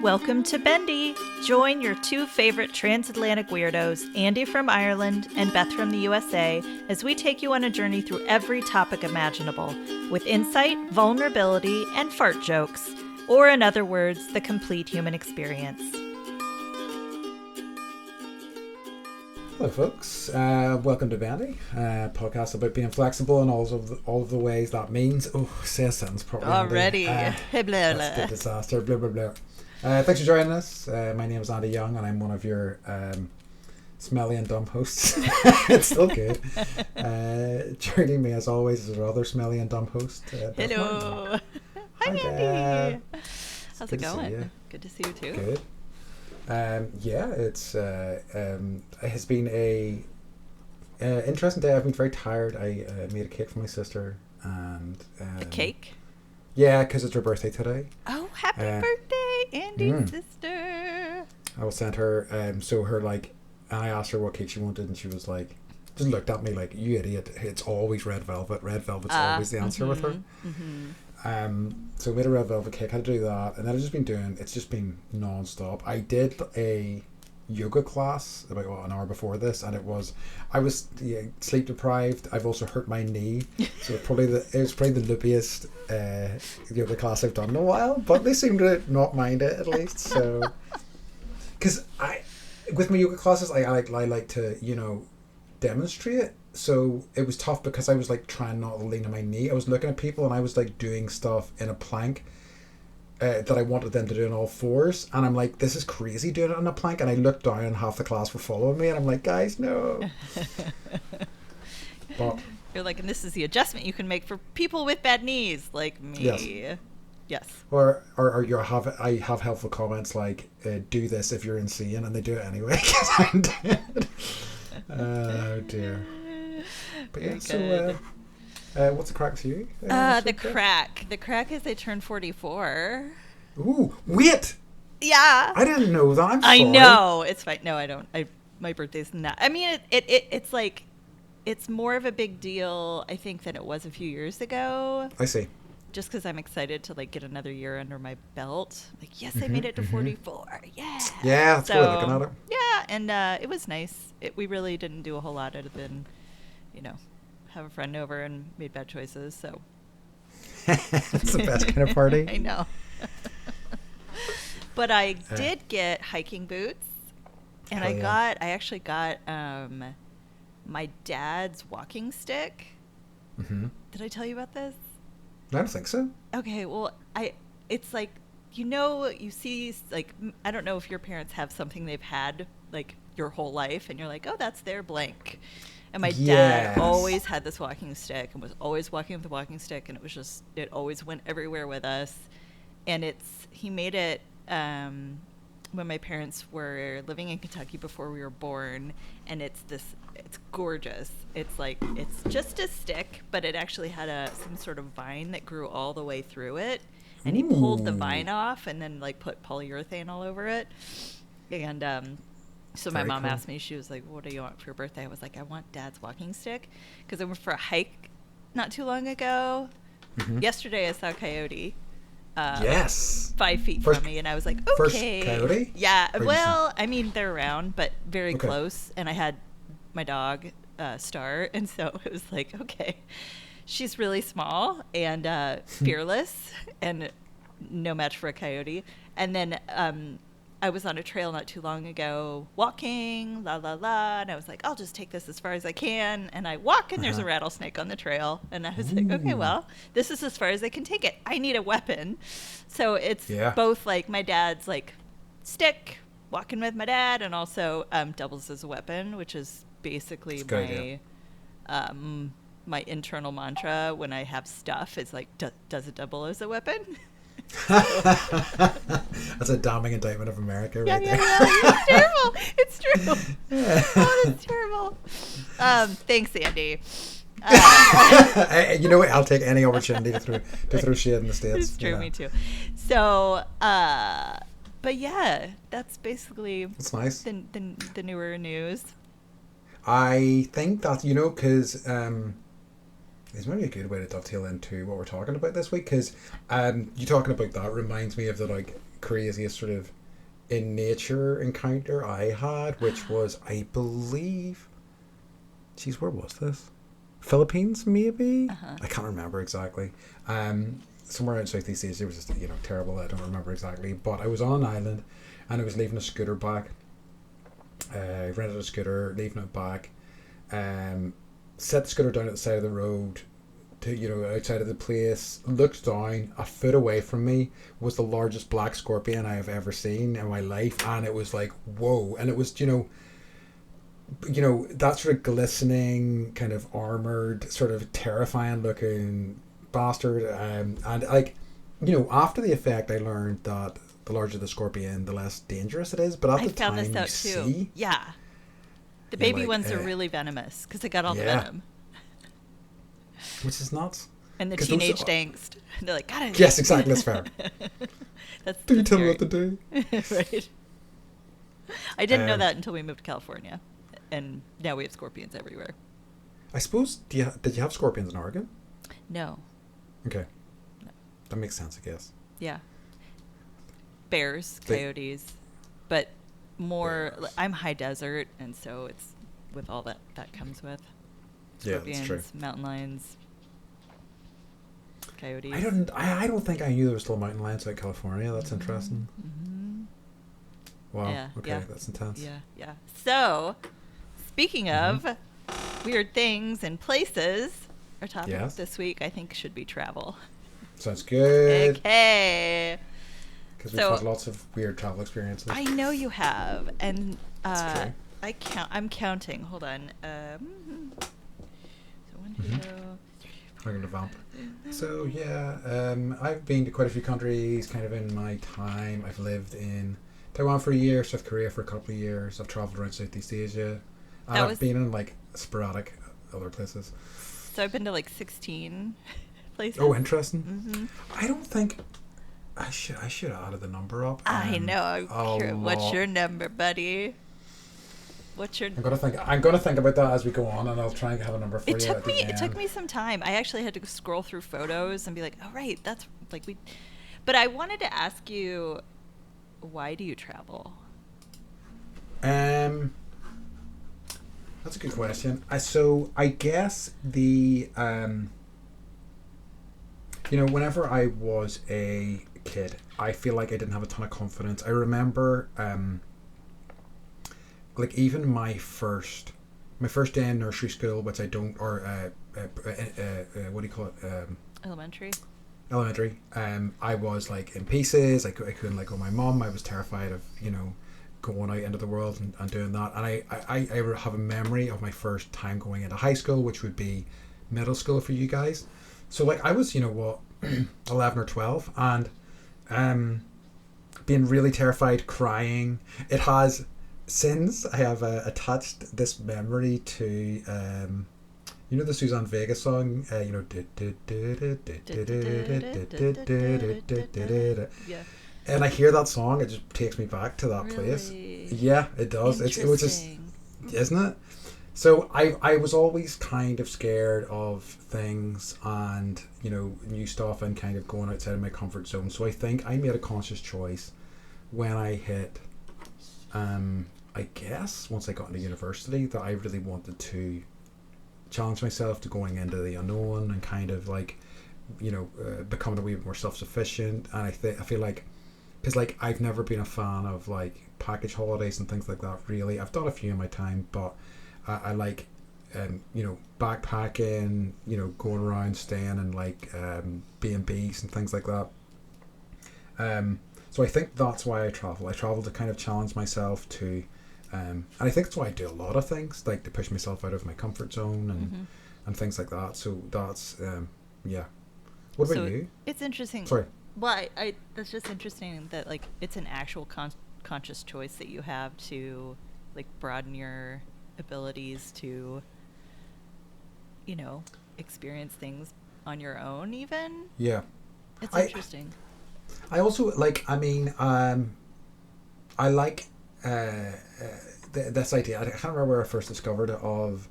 Welcome to Bendy. Join your two favorite transatlantic weirdos, Andy from Ireland and Beth from the USA, as we take you on a journey through every topic imaginable, with insight, vulnerability, and fart jokes, or in other words, the complete human experience. Hello, folks. Welcome to Bendy, podcast about being flexible and all of the ways that means. Oh, say a sentence properly. Already. That's a disaster. Blah blah blah. Thanks for joining us. My name is Andy Young, and I'm one of your smelly and dumb hosts. It's still good. Joining me, as always, is our other smelly and dumb host. Hello. Hi, Andy. How's it going? Good to see you too. Good. It has been a interesting day. I've been very tired. I made a cake for my sister, and a cake. Yeah, because it's her birthday today. Oh, happy birthday, Andy's sister! I will send her. And I asked her what cake she wanted, and she was like, just looked at me like, "You idiot! It's always red velvet. Red velvet's always the answer with her." So I made a red velvet cake. I had to do that, and then it's just been non-stop. I did a yoga class about an hour before this, and I was sleep deprived. I've also hurt my knee, so it was probably the loopiest yoga class I've done in a while. But they seem to not mind it, at least. So, because with my yoga classes, I like to demonstrate. So it was tough because I was like trying not to lean on my knee. I was looking at people and I was like doing stuff in a plank that I wanted them to do in all fours, and I'm like, this is crazy doing it on a plank. And I looked down and half the class were following me, and I'm like, guys, no. But you're like, and this is the adjustment you can make for people with bad knees like me. Yes. Or I have helpful comments like, do this if you're insane, and they do it anyway because I'm dead. Oh dear. But yeah, so what's the crack to you? The crack is I turned 44. Ooh, wait! Yeah. I didn't know that. I'm sorry. I know. It's fine. No, I don't. My birthday's not. I mean, it's like, it's more of a big deal, I think, than it was a few years ago. I see. Just because I'm excited to like get another year under my belt. Like, yes, I made it to 44. Yeah. Yeah, that's good looking at it. Yeah, and it was nice. We really didn't do a whole lot other than, have a friend over and made bad choices. So it's the best kind of party. I know. But I did get hiking boots, and I actually got my dad's walking stick. Did I tell you about this? I don't think so. Okay, well, it's like, you see, like, I don't know if your parents have something they've had like your whole life, and you're like, oh, that's their blank. And my dad always had this walking stick and was always walking with the walking stick, and it always went everywhere with us. And he made it when my parents were living in Kentucky before we were born, and it's gorgeous. It's just a stick, but it actually had some sort of vine that grew all the way through it, and he pulled the vine off and then like put polyurethane all over it. And so my mom asked me, she was like, what do you want for your birthday? I was like, I want Dad's walking stick, because I went for a hike not too long ago. Yesterday I saw a coyote. Yes. 5 feet from me, and I was like, okay. First coyote? Yeah. Well, I mean, they're around, but very close. And I had my dog, Star, and so it was like, okay, she's really small and fearless and no match for a coyote. And then I was on a trail not too long ago walking, and I was like, I'll just take this as far as I can. And I walk, and there's a rattlesnake on the trail. And I was like, okay, well, this is as far as I can take it. I need a weapon. So it's both like my dad's like stick, walking with my dad, and also doubles as a weapon, which is basically my internal mantra when I have stuff is like, does it double as a weapon? That's a damning indictment of America right there. It's terrible. It's true. Oh, that's terrible. Thanks, Andy. You know what? I'll take any opportunity to throw shit in the States. It's true, me too. So, but yeah, that's basically nice. The newer news. I think that, because it's maybe a good way to dovetail into what we're talking about this week, because you talking about that reminds me of the craziest sort of in nature encounter I had, which was, I believe, geez, where was this? Philippines, maybe? I can't remember exactly. Somewhere in Southeast Asia. It was just, terrible. I don't remember exactly. But I was on an island, and I was leaving a scooter back. I rented a scooter, leaving it back. Set the scooter down at the side of the road, to outside of the place. Looked down. A foot away from me was the largest black scorpion I have ever seen in my life, and it was like, whoa! And it was, that sort of glistening, kind of armored, sort of terrifying looking bastard. And like, after the effect, I learned that the larger the scorpion, the less dangerous it is. But at the time, found this out too. See, yeah, the baby ones are really venomous because they got all the venom, which is nuts. And the teenage angst. They're like, got it. Yes, exactly. That's fair. Do you tell me what to do? Right. I didn't know that until we moved to California, and now we have scorpions everywhere. I suppose. Did you have scorpions in Oregon? No. Okay. No. That makes sense, I guess. Yeah. Bears, coyotes, but more. I'm high desert, and so it's with all that comes with scorpions, yeah, that's true. Mountain lions, coyotes. I don't think I knew there were still mountain lions out in California. That's interesting. Mm-hmm. Wow. Yeah, okay, that's intense. Yeah. So, speaking of weird things and places, our topic this week, I think, should be travel. Sounds good. Okay. Because we've had lots of weird travel experiences. I know you have, and I'm counting. Hold on. So 1, 2, 3, 4. I'm going to vamp. So I've been to quite a few countries, kind of in my time. I've lived in Taiwan for a year, South Korea for a couple of years. I've traveled around Southeast Asia. And I've been in like sporadic other places. So I've been to like 16 places. Oh, interesting. Mm-hmm. I don't think I should have added the number up. I know. What's your number, buddy? I'm gonna think about that as we go on, and I'll try and have a number for you. It took me some time. I actually had to scroll through photos and be like, oh right, that's like we. But I wanted to ask you, why do you travel? That's a good question. So I guess the whenever I was a kid, I feel like I didn't have a ton of confidence. I remember like even my first day in nursery school, which I don't, or what do you call it? Elementary. I was like in pieces. I couldn't let go of my mum. I was terrified of going out into the world and doing that. And I have a memory of my first time going into high school, which would be middle school for you guys. So like I was 11 or 12, and being really terrified, crying. It has since I have attached this memory to the Suzanne Vega song, yeah. And I hear that song, it just takes me back to that place. Yeah, it does. It's isn't it? So I was always kind of scared of things and new stuff and kind of going outside of my comfort zone. So I think I made a conscious choice when I hit I guess once I got into university that I really wanted to challenge myself to going into the unknown and kind of like becoming a wee bit more self-sufficient. And I feel like, because like I've never been a fan of like package holidays and things like that really. I've done a few in my time, but I like backpacking, going around staying in like B&Bs and things like that. So I think that's why I travel. I travel to kind of challenge myself to and I think that's why I do a lot of things, like to push myself out of my comfort zone and things like that. So that's What about you? It's interesting. Sorry. Well, I that's just interesting that like it's an actual conscious choice that you have to like broaden your abilities to experience things on your own even. Yeah. It's interesting. I also like, I like this idea. I can't remember where I first discovered it of.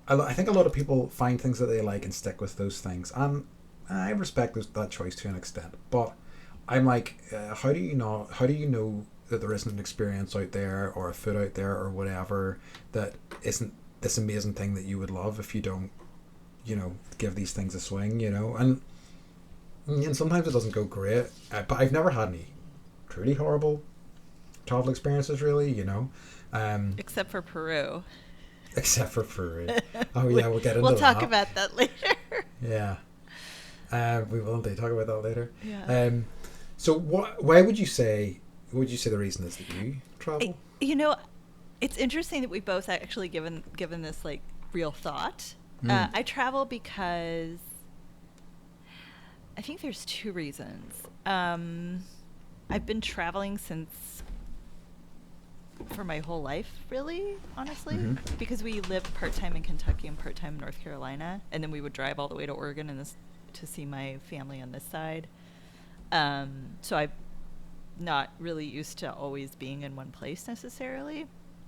I think a lot of people find things that they like and stick with those things, and I respect that choice to an extent. But I'm like, how do you know that there isn't an experience out there or a food out there or whatever that isn't this amazing thing that you would love if you don't, give these things a swing, and sometimes it doesn't go great, but I've never had any truly horrible travel experiences, really, Except for Peru. Except for Peru. Oh yeah, we'll get into that. We'll talk about that later. Yeah. We will indeed talk about that later. Yeah. So why would you say the reason is that you travel? It's interesting that we both actually given this like real thought. I travel because I think there's two reasons. I've been traveling for my whole life, really, honestly, because we lived part-time in Kentucky and part-time in North Carolina, and then we would drive all the way to Oregon to see my family on this side. So I'm not really used to always being in one place necessarily.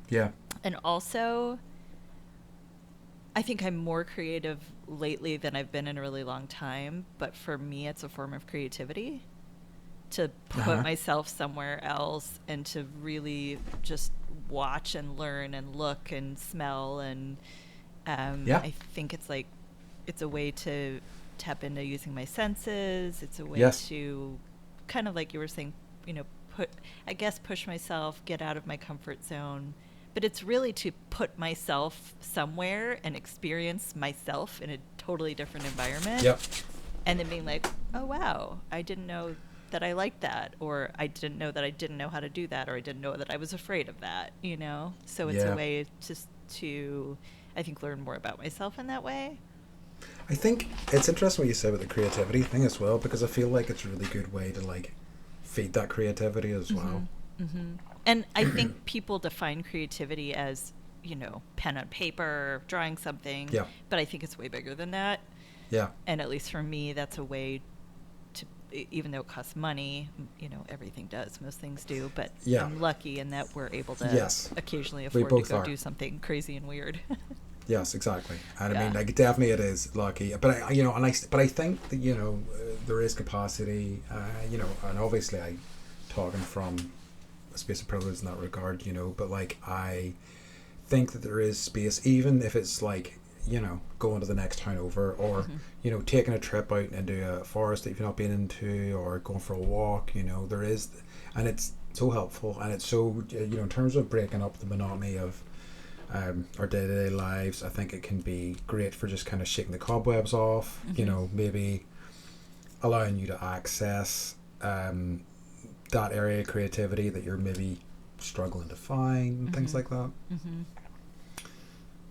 Yeah. And also, I think I'm more creative lately than I've been in a really long time, but for me, it's a form of creativity to put myself somewhere else and to really just watch and learn and look and smell. And I think it's a way to tap into using my senses. It's a way to kind of, like you were saying, push myself, get out of my comfort zone. But it's really to put myself somewhere and experience myself in a totally different environment. Yep. And then being like, oh, wow, I didn't know that I liked that, or I didn't know that I didn't know how to do that, or I didn't know that I was afraid of that, So it's a way to, I think, learn more about myself in that way. I think it's interesting what you said about the creativity thing as well, because I feel like it's a really good way to, like, feed that creativity as well. Mm-hmm. And I think people define creativity as, pen on paper, drawing something. Yeah. But I think it's way bigger than that. Yeah. And at least for me, that's a way to, even though it costs money, everything does. Most things do. But I'm lucky in that we're able to occasionally afford to go do something crazy and weird. Yes, exactly. And I mean, like, definitely it is lucky. But I think that, there is capacity, and obviously I'm talking from a space of privilege in that regard, but like, I think that there is space, even if it's like, going to the next town over, or, taking a trip out into a forest that you've not been into, or going for a walk, there is, and it's so helpful, and it's so, in terms of breaking up the monotony of our day-to-day lives, I think it can be great for just kind of shaking the cobwebs off, maybe allowing you to access that area of creativity that you're maybe struggling to find, things like that.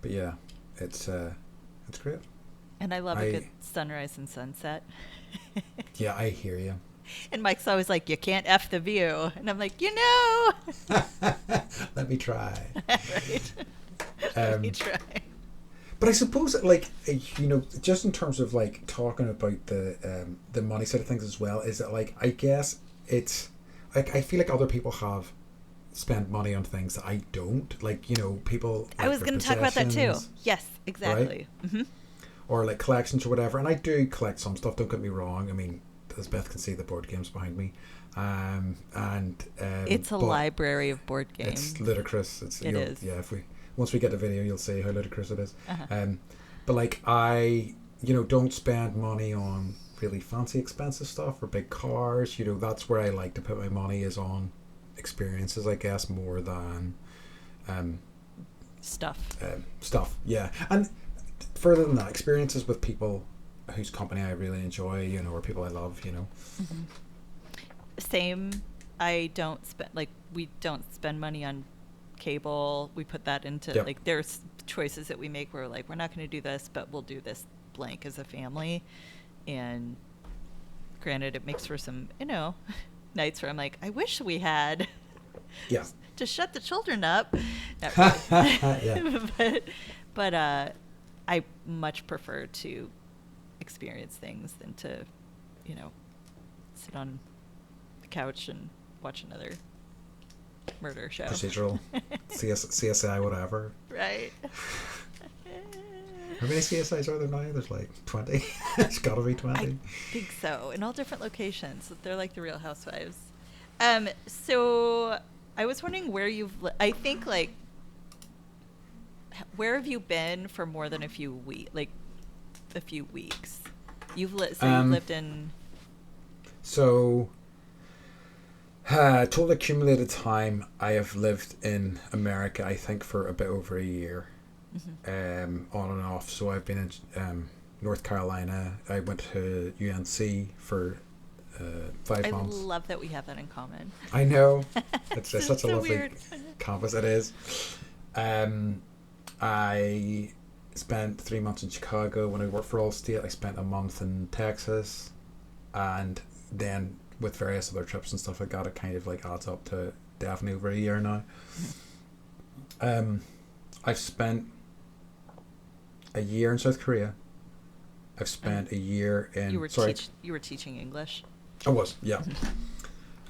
But yeah, it's great. And I love a good sunrise and sunset. Yeah, I hear you. And Mike's always like, you can't F the view. And I'm like, Let me try. Right. Let me try. But I suppose, like, just in terms of, like, talking about the money side of things as well, is that, like, I guess it's, like, I feel like other people have spent money on things that I don't. Like, people... I was going to talk about that, too. Yes, exactly. Right? Or, like, collections or whatever. And I do collect some stuff, don't get me wrong. I mean, as Beth can see, the board games behind me. It's a library of board games. It's ludicrous. It is. Yeah, once we get the video, you'll see how ludicrous it is. But like, I don't spend money on really fancy expensive stuff or big cars. That's where I like to put my money, is on experiences, I guess, more than stuff. Yeah. And further than that, experiences with people whose company I really enjoy, or people I love, Same. We don't spend money on cable. We put that into like, there's choices that we make where, like, we're not going to do this, but we'll do this blank as a family. And granted, it makes for some nights where I'm like, I wish we had to shut the children up. But I much prefer to experience things than to sit on the couch and watch another murder show. Procedural. CSI, whatever. Right. How many CSIs are there now? There's like 20. It's got to be 20. I think so. In all different locations. They're like the Real Housewives. So I was wondering where I think like, where have you been for more than a few weeks? You've lived in. So, total accumulated time, I have lived in America, I think, for a bit over a year, on and off. So I've been in North Carolina. I went to UNC for 5 months. I love that we have that in common. I know. It's such a so lovely weird. campus. It is. I spent 3 months in Chicago when I worked for Allstate. I spent a month in Texas, and then with various other trips and stuff like that, it kind of like adds up to definitely over a year now. I've spent a year in South Korea. I've spent a year in. You were teaching English. I was, yeah.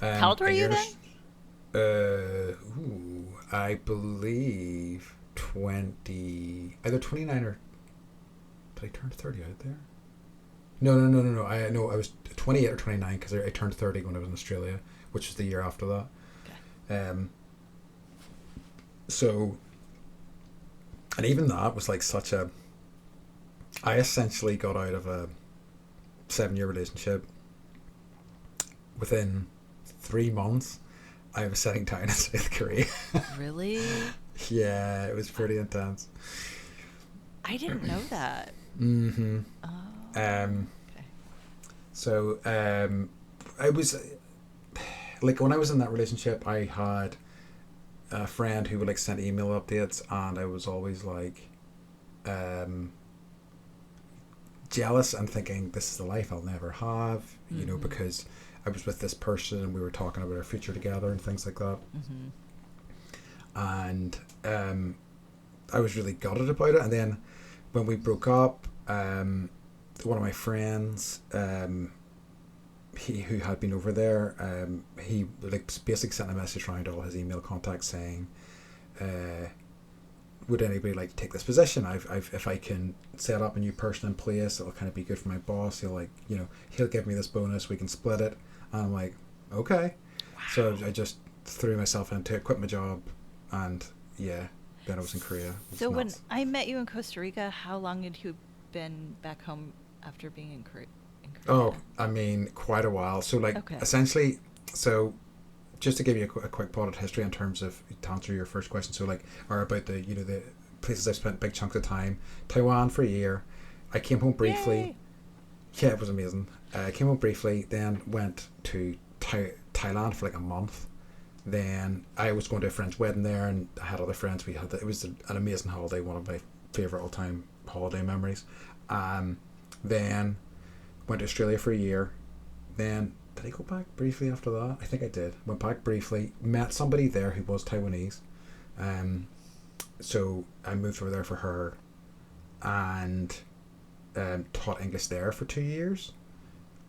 How old were you then? I believe 20, either 29 or did I turn 30 out there? No. I was 28 or 29 because I turned 30 when I was in Australia, which was the year after that. Okay. So, and even that was like I essentially got out of a 7-year relationship. Within 3 months, I was settling down in South Korea. Really? Yeah, it was pretty intense. I didn't know that. Mm-hmm. Oh. Okay. So, I was like, when I was in that relationship, I had a friend who would like send email updates, and I was always like, jealous and thinking this is the life I'll never have, you know, because I was with this person and we were talking about our future together and things like that. And I was really gutted about it. And then when we broke up, one of my friends, who had been over there, he like basically sent a message around all his email contacts saying, would anybody like to take this position? If I can set up a new person in place, it'll kind of be good for my boss. He'll give me this bonus. We can split it. And I'm like, okay. Wow. So I just threw myself into it, quit my job, and yeah, then I was in Korea. So when I met you in Costa Rica, how long had you been back home after being in Korea? Oh, I mean, quite a while. So essentially, so just to give you a quick potted history in terms of, to answer your first question, so or about the places I've spent big chunks of time. Taiwan for a year. I came home briefly. Yay. Yeah, it was amazing. I came home briefly, then went to Thailand for like a month. Then I was going to a friend's wedding there, and I had other friends. It was an amazing holiday, one of my favourite all-time holiday memories. Then went to Australia for a year. Then did I go back briefly after that? I think I did. Went back briefly, met somebody there who was Taiwanese. So I moved over there for her, and taught English there for 2 years,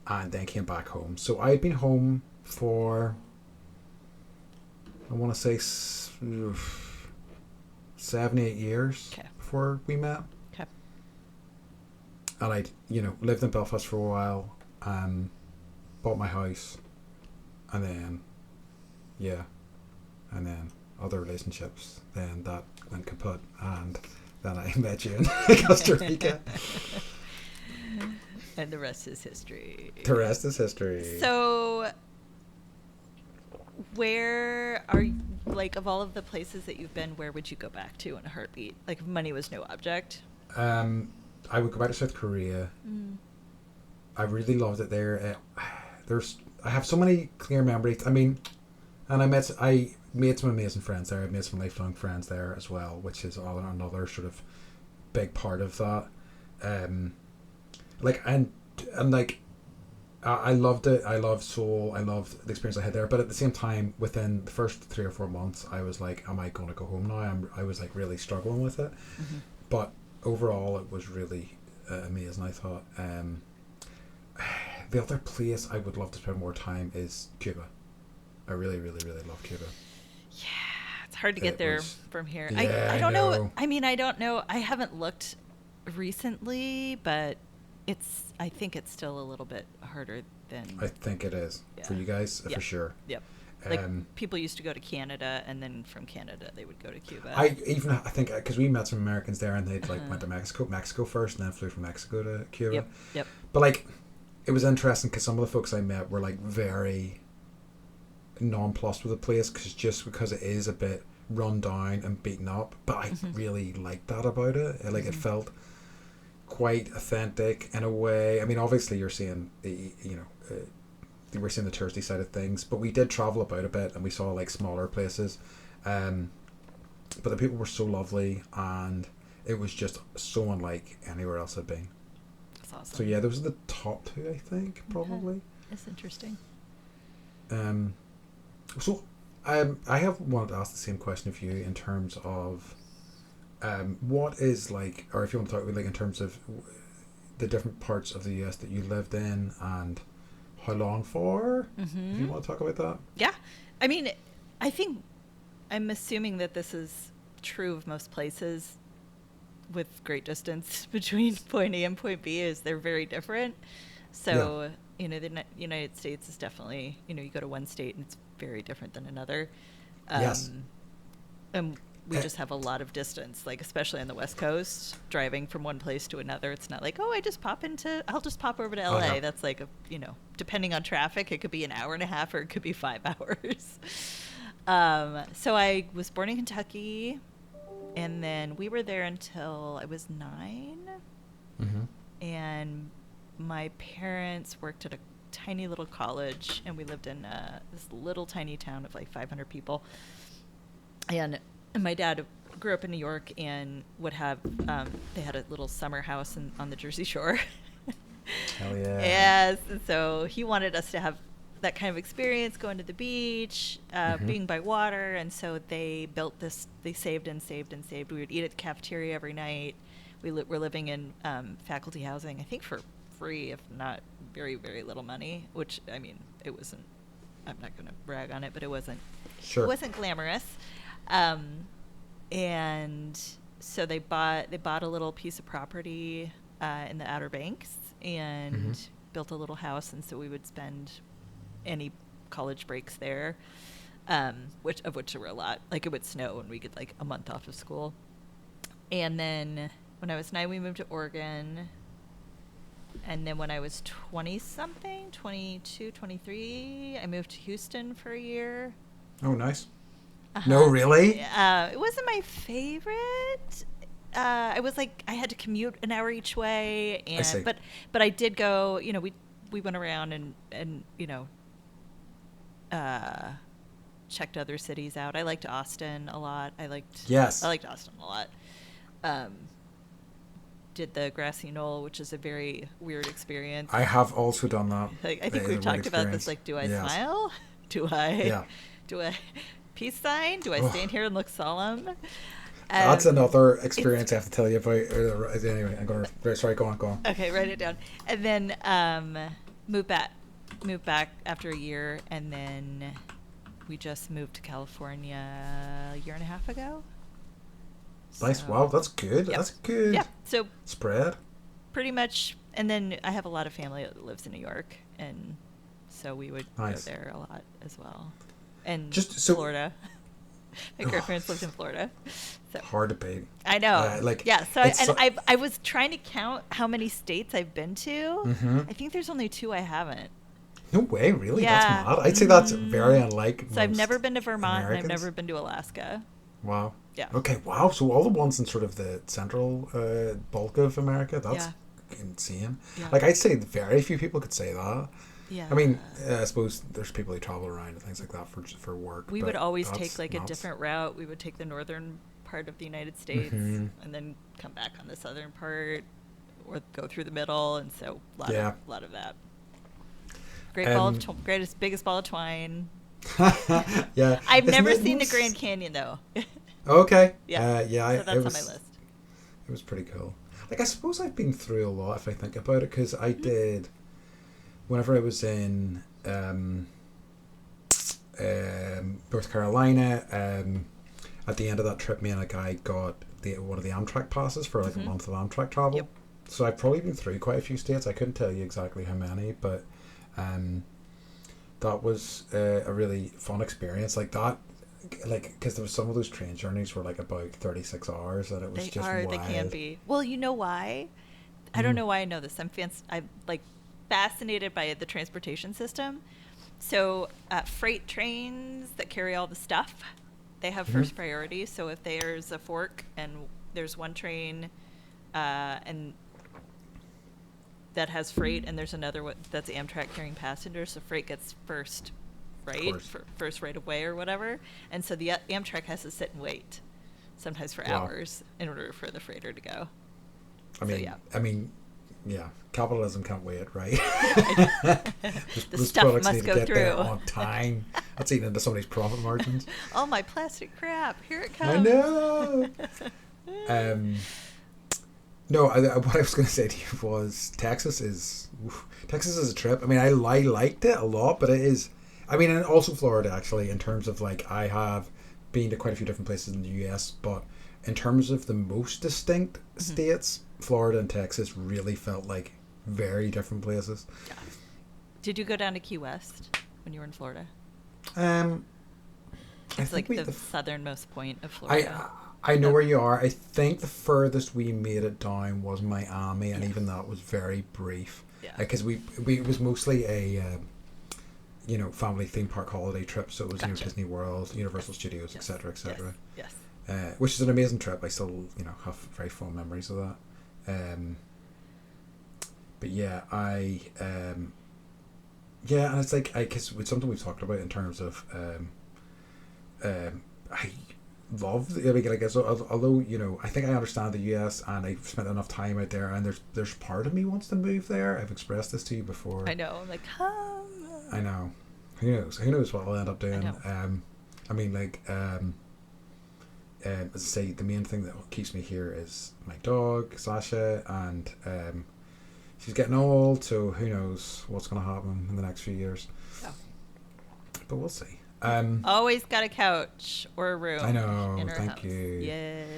and then came back home. So I'd been home for, I want to say 7-8 years before we met. Okay. And I, lived in Belfast for a while, bought my house, and then other relationships, then that went kaput, and then I met you in Costa Rica. And the rest is history. The rest is history. So, where are you, like, of all of the places that you've been, where would you go back to in a heartbeat? Like, if money was no object? I would go back to South Korea. I really loved it there. I have so many clear memories. I mean, and I made some amazing friends there. I made some lifelong friends there as well, which is another sort of big part of that. I loved it. I loved Seoul. I loved the experience I had there. But at the same time, within the first 3 or 4 months, I was like, am I going to go home now? I was like really struggling with it. But overall, it was really amazing, I thought. The other place I would love to spend more time is Cuba. I really, really, really love Cuba. Yeah, it's hard to get there from here. Yeah, I don't know. I mean, I don't know. I haven't looked recently, but I think it's still a little bit harder than. I think it is Yeah. for you guys, Yep. for sure. Yep. Like people used to go to Canada, and then from Canada they would go to Cuba. I think because we met some Americans there, and they'd like went to Mexico first, and then flew from Mexico to Cuba. Yep. Yep. But like, it was interesting because some of the folks I met were like very nonplussed with the place because it is a bit run down and beaten up. But I really liked that about it. Like it felt quite authentic in a way. I mean, obviously you're seeing we're seeing the touristy side of things, but we did travel about a bit and we saw like smaller places, but the people were so lovely and it was just so unlike anywhere else I've been. That's awesome. So yeah, those are the top two, I think, probably. That's interesting. So I have wanted to ask the same question of you in terms of what is like, or if you want to talk about like in terms of the different parts of the US that you lived in and how long for? If you want to talk about that. Yeah. I mean, I think I'm assuming that this is true of most places with great distance between point A and point B is they're very different. So, the United States is definitely, you go to one state and it's very different than another. Yes. And we just have a lot of distance, like especially on the West Coast, driving from one place to another. It's not like, I'll just pop over to LA. Oh, no. That's like, depending on traffic, it could be an hour and a half or it could be 5 hours. So I was born in Kentucky, and then we were there until I was 9. And my parents worked at a tiny little college, and we lived in this little tiny town of like 500 people. And my dad grew up in New York and would have, they had a little summer house on the Jersey Shore. Hell yeah. Yes. And so he wanted us to have that kind of experience, going to the beach, being by water. And so they built this, they saved and saved and saved. We would eat at the cafeteria every night. We were living in faculty housing, I think for free, if not very, very little money, which, I mean, it wasn't, I'm not going to brag on it, but it wasn't glamorous. And so they bought a little piece of property in the Outer Banks and built a little house, and so we would spend any college breaks there, which there were a lot. Like it would snow and we get like a month off of school. And then when I was 9, we moved to Oregon. And then when I was 20-something, 22, 23, I moved to Houston for a year. Oh, nice. No, really? It wasn't my favorite. I was like, I had to commute an hour each way, and I see. but I did go. We went around and checked other cities out. I liked Austin a lot. I liked Austin a lot. Did the grassy knoll, which is a very weird experience. I have also done that. Like, I think we've talked about this. Like, do I smile? Do I peace sign? Do I stand here and look solemn? That's another experience I have to tell you about. Anyway, go on. Okay, write it down. And then moved back after a year, and then we just moved to California a year and a half ago. Nice. So, wow, that's good. Yep. That's good. Yeah. So spread. Pretty much, and then I have a lot of family that lives in New York, and so we would go there a lot as well. And Florida. My grandparents lived in Florida. So. Hard to beat. I know. So I was trying to count how many states I've been to. I think there's only 2 I haven't. No way, really? Yeah. That's mad. I'd say that's very unlike. So I've never been to Vermont, and I've never been to Alaska. Wow. Yeah. Okay. Wow. So all the ones in sort of the central bulk of America. That's insane. Yeah. Like I'd say very few people could say that. Yeah. I mean, I suppose there's people who travel around and things like that for work. We would always take like a different route. We would take the northern part of the United States and then come back on the southern part, or go through the middle, and so a lot of that. Biggest ball of twine. Yeah. I've never seen the Grand Canyon though. Okay. Yeah. So that's on my list. It was pretty cool. Like I suppose I've been through a lot if I think about it, because I did. Whenever I was in North Carolina, at the end of that trip, me and a guy got one of the Amtrak passes for like a month of Amtrak travel. Yep. So I've probably been through quite a few states. I couldn't tell you exactly how many, but that was a really fun experience. Like that, like, because there was some of those train journeys were like about 36 hours, and it was just wild. They can be. Well, you know why? I don't know why I know this. I'm like fascinated by the transportation system. So freight trains that carry all the stuff, they have first priority. So if there's a fork and there's one train and that has freight, and there's another one that's Amtrak carrying passengers, so freight gets first, right? First right away or whatever. And so the Amtrak has to sit and wait, sometimes for hours, in order for the freighter to go. I mean, yeah, capitalism can't wait, right? The stuff must go through there on time. That's eating into somebody's profit margins. All my plastic crap, here it comes. I know. No, what I was going to say to you was Texas is a trip. I mean, I liked it a lot, but it is. I mean, and also Florida actually, in terms of like, I have been to quite a few different places in the U.S., but in terms of the most distinct states, Florida and Texas really felt like very different places. Yeah. Did you go down to Key West when you were in Florida? It's like the southernmost point of Florida. I know where you are. I think the furthest we made it down was Miami, and even that was very brief. Yeah. Because it was mostly a family theme park holiday trip. So it was Disney World, Universal Studios, etc., etc. Yes. Which is an amazing trip. I still have very fond memories of that. But yeah, and it's like because it's something we've talked about in terms of I love although I think I understand the US and I've spent enough time out there, and there's part of me wants to move there. I've expressed this to you before. I know, I'm like, come. I know. Who knows what I'll end up doing. As I say, the main thing that keeps me here is my dog Sasha, and she's getting old, so who knows what's going to happen in the next few years. Yeah. But we'll see. Always got a couch or a room. I know. In our thank house. you. Yes.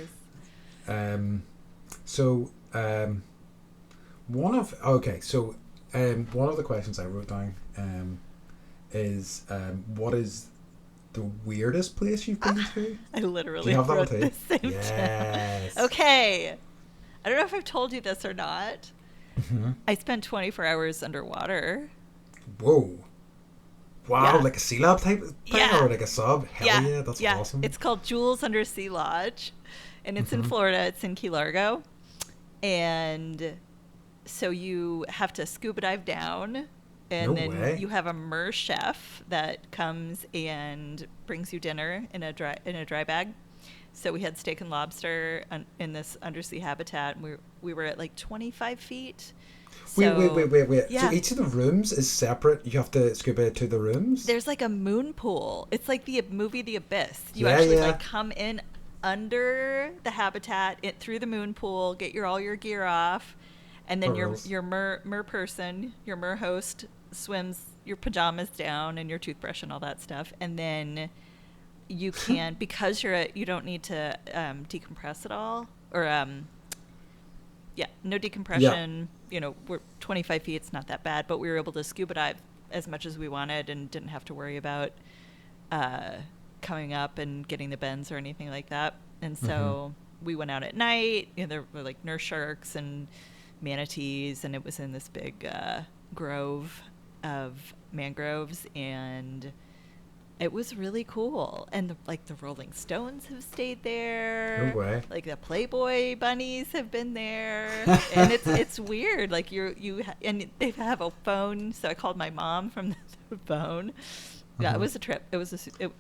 One of the questions I wrote down is what is the weirdest place you've been to? I literally wrote the same time. Okay. I don't know if I've told you this or not. Mm-hmm. I spent 24 hours underwater. Whoa. Wow, like a Sea Lab type thing, or like a sub? Hell yeah, that's awesome. It's called Jules Undersea Lodge, and it's in Florida. It's in Key Largo. And so you have to scuba dive down, and you have a mer chef that comes and brings you dinner in a dry bag. So we had steak and lobster in this undersea habitat, and we were at like 25 feet. Wait. Yeah. So each of the rooms is separate? You have to scuba to the rooms? There's like a moon pool. It's like the movie The Abyss. You actually like come in under the habitat, through the moon pool, get all your gear off, and then your mer person, your mer host, swims your pajamas down and your toothbrush and all that stuff, and then you can because you don't need to decompress at all, or no decompression. Yeah. We're 25 feet. It's not that bad, but we were able to scuba dive as much as we wanted and didn't have to worry about coming up and getting the bends or anything like that. And so we went out at night. There were like nurse sharks and manatees, and it was in this big grove of mangroves, and it was really cool. And the Rolling Stones have stayed there. No way. Like the Playboy bunnies have been there. And it's weird. Like and they have a phone. So I called my mom from the phone. Yeah, it was a trip.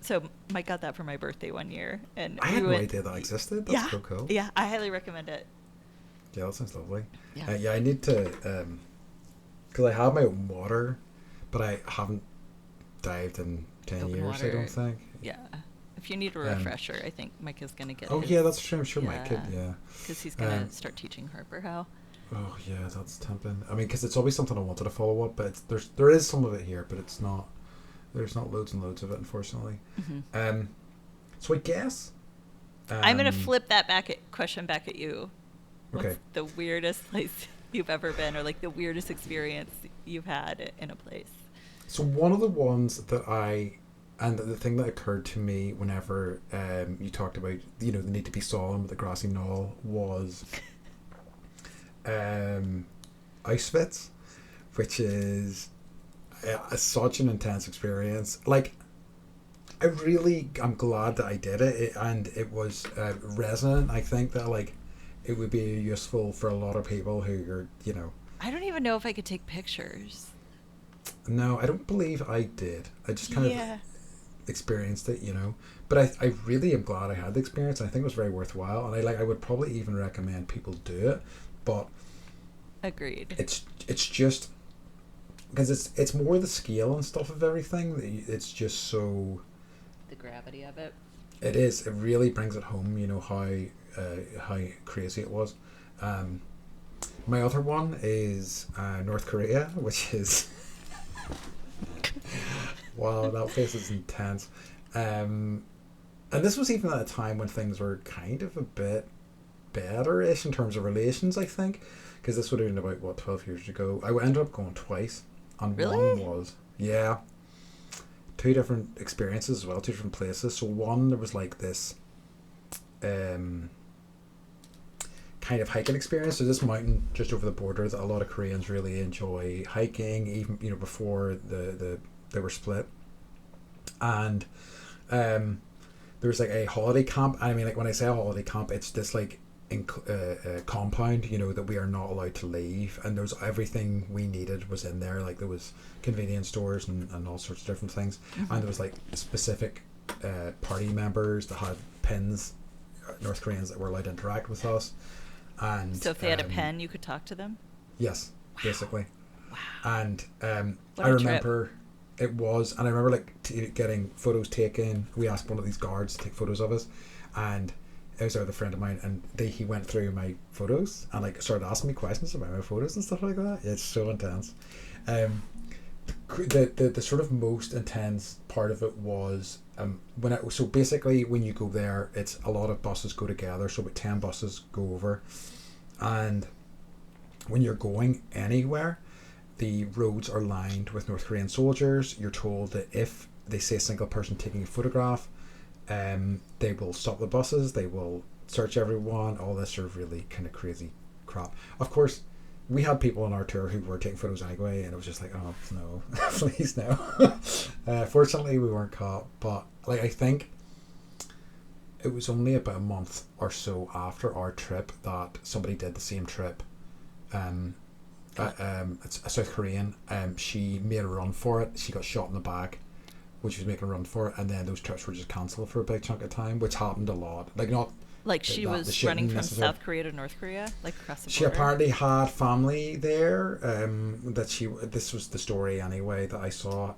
So Mike got that for my birthday one year. And I had no idea that existed. That's so cool. Yeah, I highly recommend it. Yeah, that sounds lovely. Yeah, I need to, because I have my own water, but I haven't dived in 10 years, water. I don't think. Yeah. If you need a refresher, I think Mike is going to get yeah, that's true. I'm sure Mike could, because he's going to start teaching Harper how. Oh, yeah, that's tempting. I mean, because it's always something I wanted to follow up, but there is some of it here, but it's not, there's not loads and loads of it, unfortunately. Mm-hmm. So I guess I'm gonna flip that question back at you. Okay. What's the weirdest place you've ever been, or like the weirdest experience you've had in a place? So one of the ones that and the thing that occurred to me whenever you talked about, the need to be solemn with the grassy knoll was Auschwitz, which is such an intense experience. Like, I'm glad that I did it, and it was resonant. I think that like it would be useful for a lot of people who are, I don't even know if I could take pictures. No, I don't believe I did. I just kind of experienced it, But I really am glad I had the experience. I think it was very worthwhile, and I would probably even recommend people do it. But agreed. It's just because it's more the scale and stuff of everything. It's just so the gravity of it. It is. It really brings it home. How crazy it was. My other one is North Korea, which is wow, that place is intense. And this was even at a time when things were kind of a bit better-ish in terms of relations, I think, because this would have been about 12 years ago. I ended up going twice, and really? One was two different experiences as well, two different places. So one, there was like this kind of hiking experience. So this mountain just over the border that a lot of Koreans really enjoy hiking, even before they were split. And there was like a holiday camp. I mean, like when I say a holiday camp, it's this like compound, that we are not allowed to leave, and there's everything we needed was in there. Like there was convenience stores and all sorts of different things, and there was like specific party members that had pins, North Koreans, that were allowed to interact with us. And so if they had a pen, you could talk to them? Yes. Wow. Basically. Wow. And I remember trip. It was, and I remember like getting photos taken. We asked one of these guards to take photos of us, and I was there with a friend of mine, and he went through my photos and like started asking me questions about my photos and stuff like that. It's so intense. The sort of most intense part of it was so basically when you go there, it's a lot of buses go together, so about 10 buses go over, and when you're going anywhere, the roads are lined with North Korean soldiers. You're told that if they see a single person taking a photograph, they will stop the buses, they will search everyone, all this sort of really kind of crazy crap. Of course, we had people on our tour who were taking photos anyway, and it was just like, oh no, please no. Fortunately, we weren't caught, but like I think it was only about a month or so after our trip that somebody did the same trip. It's a South Korean. She made a run for it. She got shot in the back when she was making a run for it, and then those trips were just cancelled for a big chunk of time, which happened a lot. Like not. Like she was running from South Korea to North Korea, like across the border. She apparently had family there. This was the story anyway that I saw.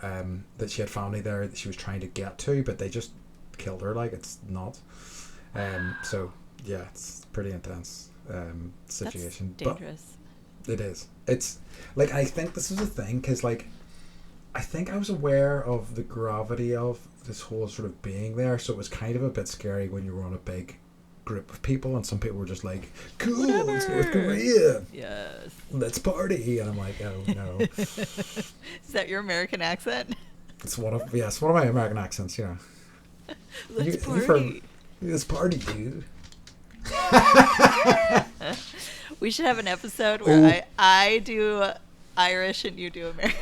That she had family there that she was trying to get to, but they just killed her. Like it's not. So yeah, it's pretty intense situation. That's dangerous. But it is. It's like I think this is a thing because like I think I was aware of the gravity of this whole sort of being there, so it was kind of a bit scary when you were on a big group of people, and some people were just like, cool, whatever. It's North Korea, yes, let's party, and I'm like, oh no. Is that your American accent? It's one of my American accents, yeah. Let's party. Let's party, dude. We should have an episode where I do Irish and you do American.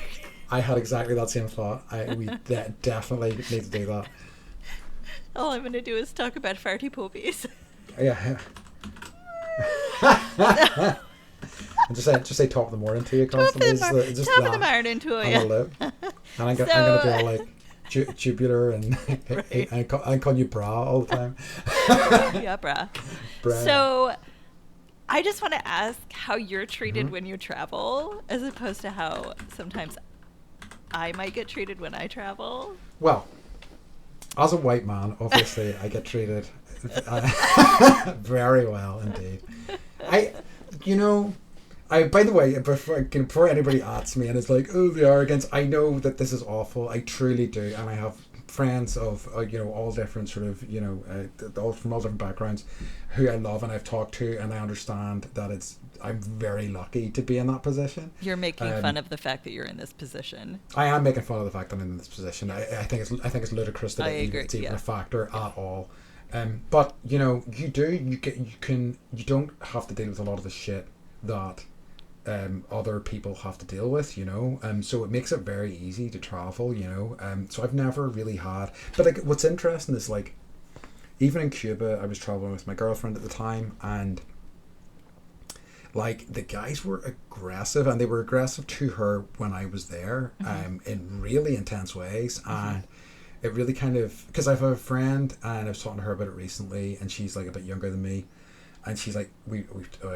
I had exactly that same thought. We definitely need to do that. All I'm going to do is talk about farty poopies. Yeah. And just say top of the morning to you constantly. Top of the morning to you. And I'm going to be all like tubular and right. I call you bra all the time. Yeah, bra. So I just want to ask how you're treated when you travel, as opposed to how sometimes I might get treated when I travel. Well, as a white man, obviously, I get treated very well indeed. By the way, before anybody asks me and it's like, oh, the arrogance, I know that this is awful. I truly do, and I have friends of all different sort of all from all different backgrounds, who I love and I've talked to, and I understand that I'm very lucky to be in that position. You're making fun of the fact that you're in this position. I am making fun of the fact that I'm in this position. I think it's ludicrous that it's even a factor at all. But you don't have to deal with a lot of the shit that other people have to deal with, so it makes it very easy to travel, so I've never really had, but like what's interesting is like even in Cuba I was traveling with my girlfriend at the time, and like the guys were aggressive, and they were aggressive to her when I was there, in really intense ways, and it really kind of, because I have a friend and I was talking to her about it recently, and she's like a bit younger than me, and she's like I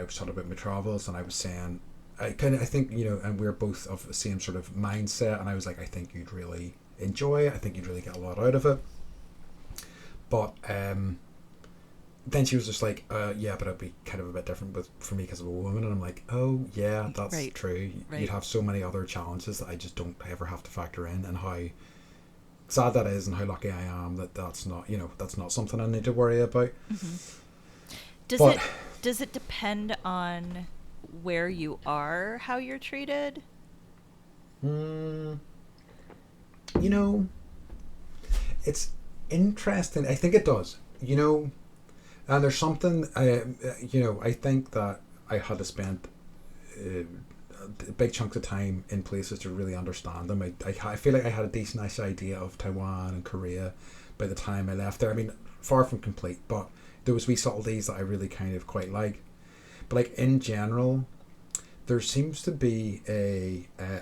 was talking about my travels, and I was saying I think and we're both of the same sort of mindset, and I was like, I think you'd really enjoy it, I think you'd really get a lot out of it, but then she was just like, yeah, but it'd be kind of a bit different for me because of a woman, and I'm like, oh yeah, that's true. You'd have so many other challenges that I just don't ever have to factor in, and how sad that is, and how lucky I am that's not something I need to worry about. Does it depend on where you are, how you're treated? It's interesting. I think it does, and there's something I think that I had to spend big chunks of time in places to really understand them. I feel like I had a decent idea of Taiwan and Korea by the time I left there. I mean, far from complete, but there was wee subtleties that I really kind of quite like. But like in general, there seems to be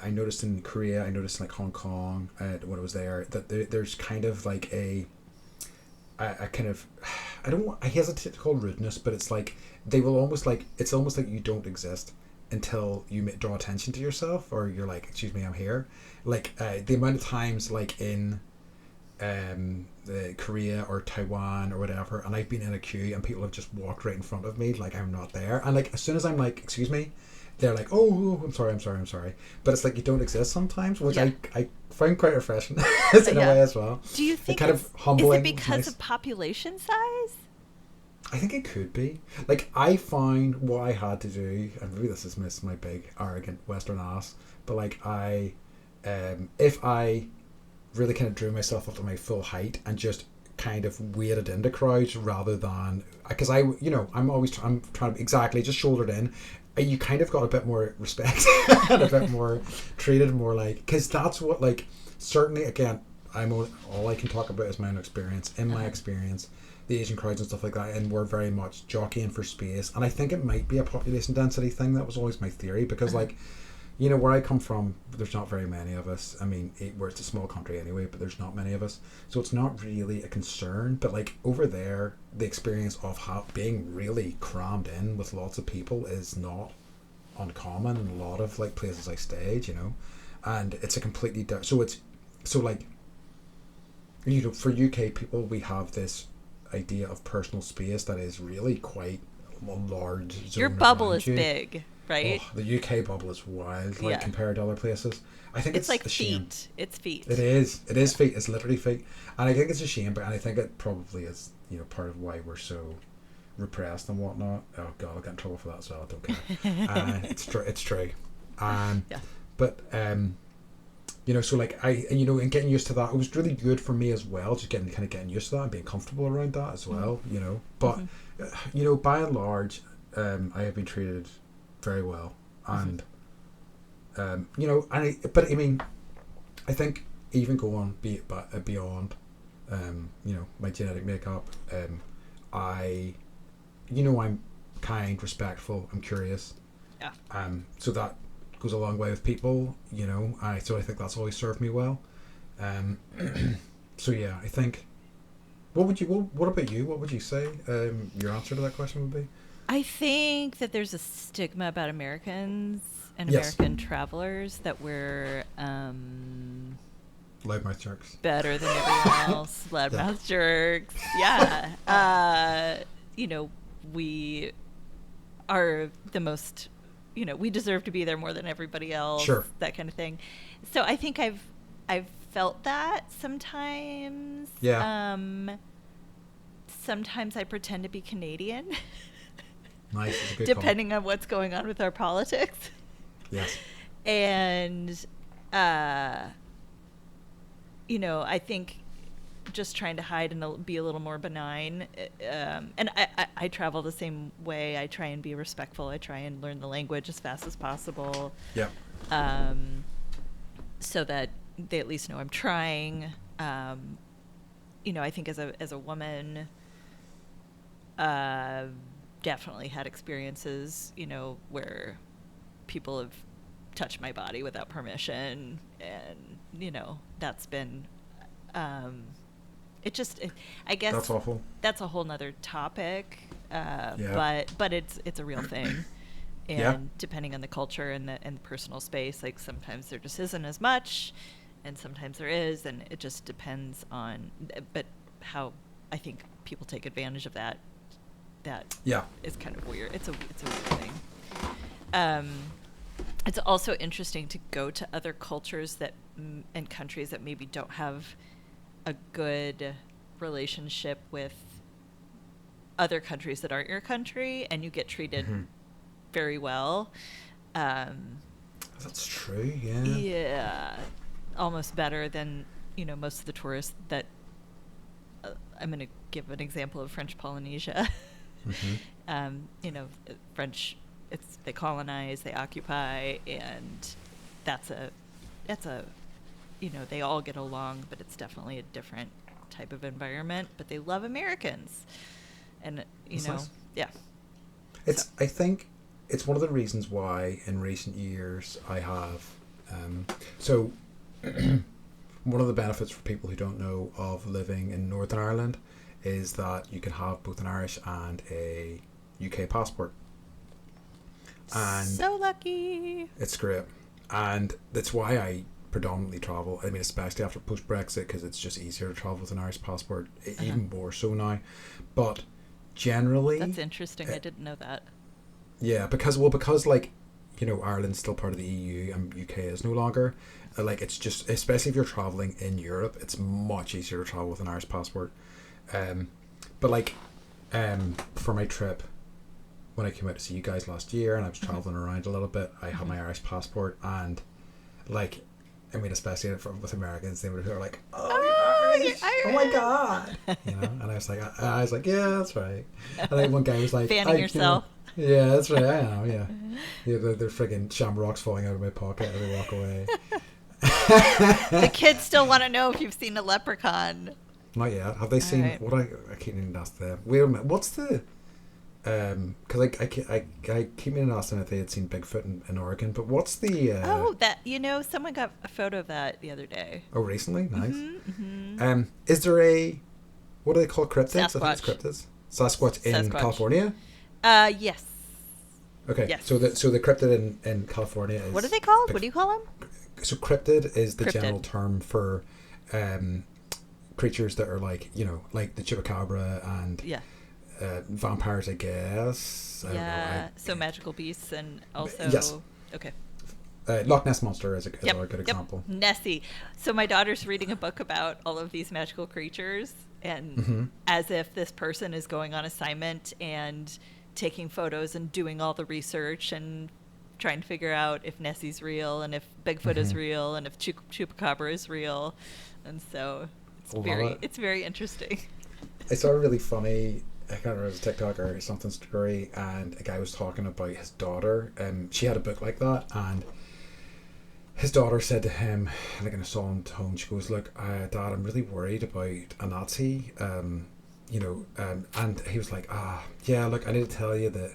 I noticed in Korea, I noticed in like Hong Kong when I was there, that there's kind of like a kind of, I hesitate to call rudeness, but it's like they will almost like, it's almost like you don't exist until you draw attention to yourself, or you're like, excuse me, I'm here. Like the amount of times like in Korea or Taiwan or whatever, and I've been in a queue and people have just walked right in front of me like I'm not there, and like as soon as I'm like, excuse me, they're like, oh, I'm sorry, but it's like you don't exist sometimes, which I find quite refreshing in a way as well. Do you think kind of humbling? Is it because of population size? I think it could be. Like I find what I had to do, and maybe this is my big arrogant Western ass, but like if I really kind of drew myself up to my full height and just kind of waded into crowds rather than, because I'm trying to exactly just shouldered in, you kind of got a bit more respect and a bit more treated more like, because that's what, like, certainly again all I can talk about is my own experience. In my experience, the Asian crowds and stuff like that, and we're very much jockeying for space, and I think it might be a population density thing. That was always my theory, because like, where I come from, there's not very many of us. I mean, it's a small country anyway, but there's not many of us, so it's not really a concern. But like over there, the experience of being really crammed in with lots of people is not uncommon in a lot of like places I stayed, and it's a completely so like, for UK people, we have this idea of personal space that is really quite a large zone. Your bubble is big, right? Oh, the UK bubble is wild, like compared to other places. I think it's like a feet. Shame. It's feet. It is feet. It's literally feet, and I think it's a shame. But I think it probably is, part of why we're so repressed and whatnot. Oh God, I'll get in trouble for that as well. I don't care. It's true. It's true. But so like and getting used to that, it was really good for me as well. Just getting used to that and being comfortable around that as well. But by and large, I have been treated very well, and but I mean, I think even going beyond, my genetic makeup, I'm kind, respectful, I'm curious. Yeah. So that goes a long way with people, I think that's always served me well. So yeah, I think. What about you? What would you say your answer to that question would be? I think that there's a stigma about Americans and American travelers that we're loudmouth jerks. Better than everyone else. Loudmouth jerks. Yeah. We are the most, we deserve to be there more than everybody else. Sure. That kind of thing. So I think I've felt that sometimes. Yeah. Sometimes I pretend to be Canadian. Nice. It's a good depending on what's going on with our politics. Yes. And, I think just trying to hide and be a little more benign. And I travel the same way. I try and be respectful. I try and learn the language as fast as possible. Yeah. So that they at least know I'm trying. I think as a woman, definitely had experiences, where people have touched my body without permission, and that's been I guess That's awful. That's a whole nother topic. Yeah. But it's a real thing. And Yeah. depending on the culture and the personal space, like sometimes there just isn't as much, and sometimes there is, and it just depends on. But how I think people take advantage of that Yeah. is kind of weird. It's a weird thing. It's also interesting to go to other cultures and countries that maybe don't have a good relationship with other countries that aren't your country, and you get treated very well. That's true. Yeah. Yeah, almost better than most of the tourists that. I'm going to give an example of French Polynesia. French. They colonize, they occupy, and that's a they all get along, but it's definitely a different type of environment. But they love Americans, and Nice. yeah. I think it's one of the reasons why in recent years I have so one of the benefits for people who don't know of living in Northern Ireland is that you can have both an Irish and a UK passport. And so lucky. It's great. And that's why I predominantly travel. I mean, especially after post-Brexit, because it's just easier to travel with an Irish passport, even more so now. But generally... That's interesting. I didn't know that. Yeah, because Ireland's still part of the EU and UK is no longer. It's just, especially if you're traveling in Europe, it's much easier to travel with an Irish passport. But for my trip, when I came out to see you guys last year and I was traveling around a little bit, I had my Irish passport, and especially with Americans, they were like, "Oh, you're Irish! Oh my god!" And I was like, "Yeah, that's right." And then one guy was like, "Fanning yourself." Yeah, that's right. I am. Yeah, they're friggin' shamrocks falling out of my pocket as I walk away. The kids still want to know if you've seen a leprechaun. Not yet. Have they seen right. what I keep meaning to ask them? Wait a minute. What's the because I keep meaning to ask them if they had seen Bigfoot in Oregon, but what's the someone got a photo of that the other day. Oh, recently? Nice. Is there a, what do they call cryptids? Sasquatch. I think it's cryptids. Sasquatch in California? Yes. Okay. Yes. So the cryptid in California is, what are they called? What do you call them? So cryptid is the Cryptid. general term for creatures that are like the chupacabra and vampires, I guess. I don't know. So magical beasts, and also yes. Okay. Loch Ness Monster is a good example. Nessie. So my daughter's reading a book about all of these magical creatures, and as if this person is going on assignment and taking photos and doing all the research and trying to figure out if Nessie's real and if Bigfoot is real and if Chupacabra is real, and so it's very interesting. I saw a really funny, I can't remember, it was a TikTok or something story, and a guy was talking about his daughter, and she had a book like that, and his daughter said to him, like in a solemn tone, she goes, "Look, Dad, I'm really worried about a Nazi," and he was like, yeah, look, I need to tell you that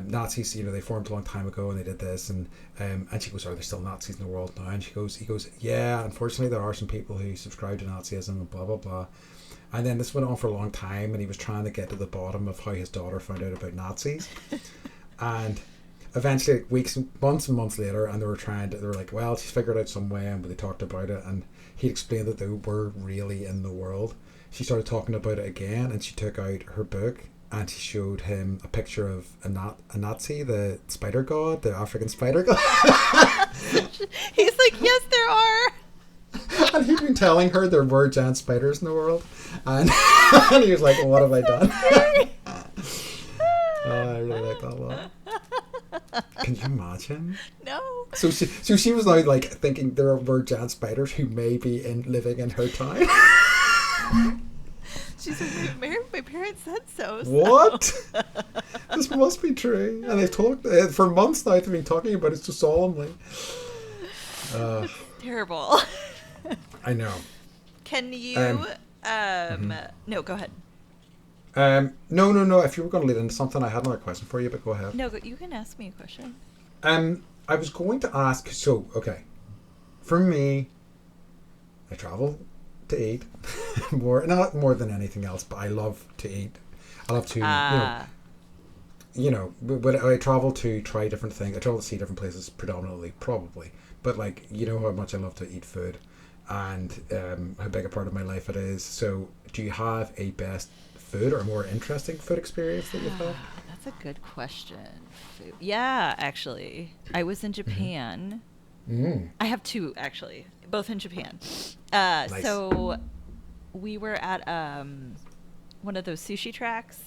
Nazis, they formed a long time ago and they did this, and she goes, "Are there still Nazis in the world now?" And he goes, "Yeah, unfortunately there are some people who subscribe to Nazism and blah blah blah." And then this went on for a long time, and he was trying to get to the bottom of how his daughter found out about Nazis. And eventually, months and months later, and they were like, well, she's figured out some way, and they talked about it, and he explained that they were really in the world. She started talking about it again, and she took out her book, and she showed him a picture of a Nazi, the spider god, the African spider god. He's like, yes, there are. And he'd been telling her there were giant spiders in the world, and, and he was like, well, what have I done? I really like that a lot. Can you imagine? No. So she was now like thinking there were giant spiders who may be living in her town. She's like, my parents said so. What? This must be true. And they've talked for months now. They've been talking about it so solemnly. Terrible. I know. Can you? No, go ahead. No. If you were going to lead into something, I had another question for you, but go ahead. No, you can ask me a question. I was going to ask. So, okay, for me, I travel to eat not more than anything else, but I love to eat. I love to, when I travel to try different things, I travel to see different places predominantly, probably. But like, you know how much I love to eat food, and how big a part of my life it is. So, do you have a best food or more interesting food experience that you've had? That's a good question. Food. Yeah, actually, I was in Japan. I have two actually, both in Japan. Nice. So we were at one of those sushi tracks,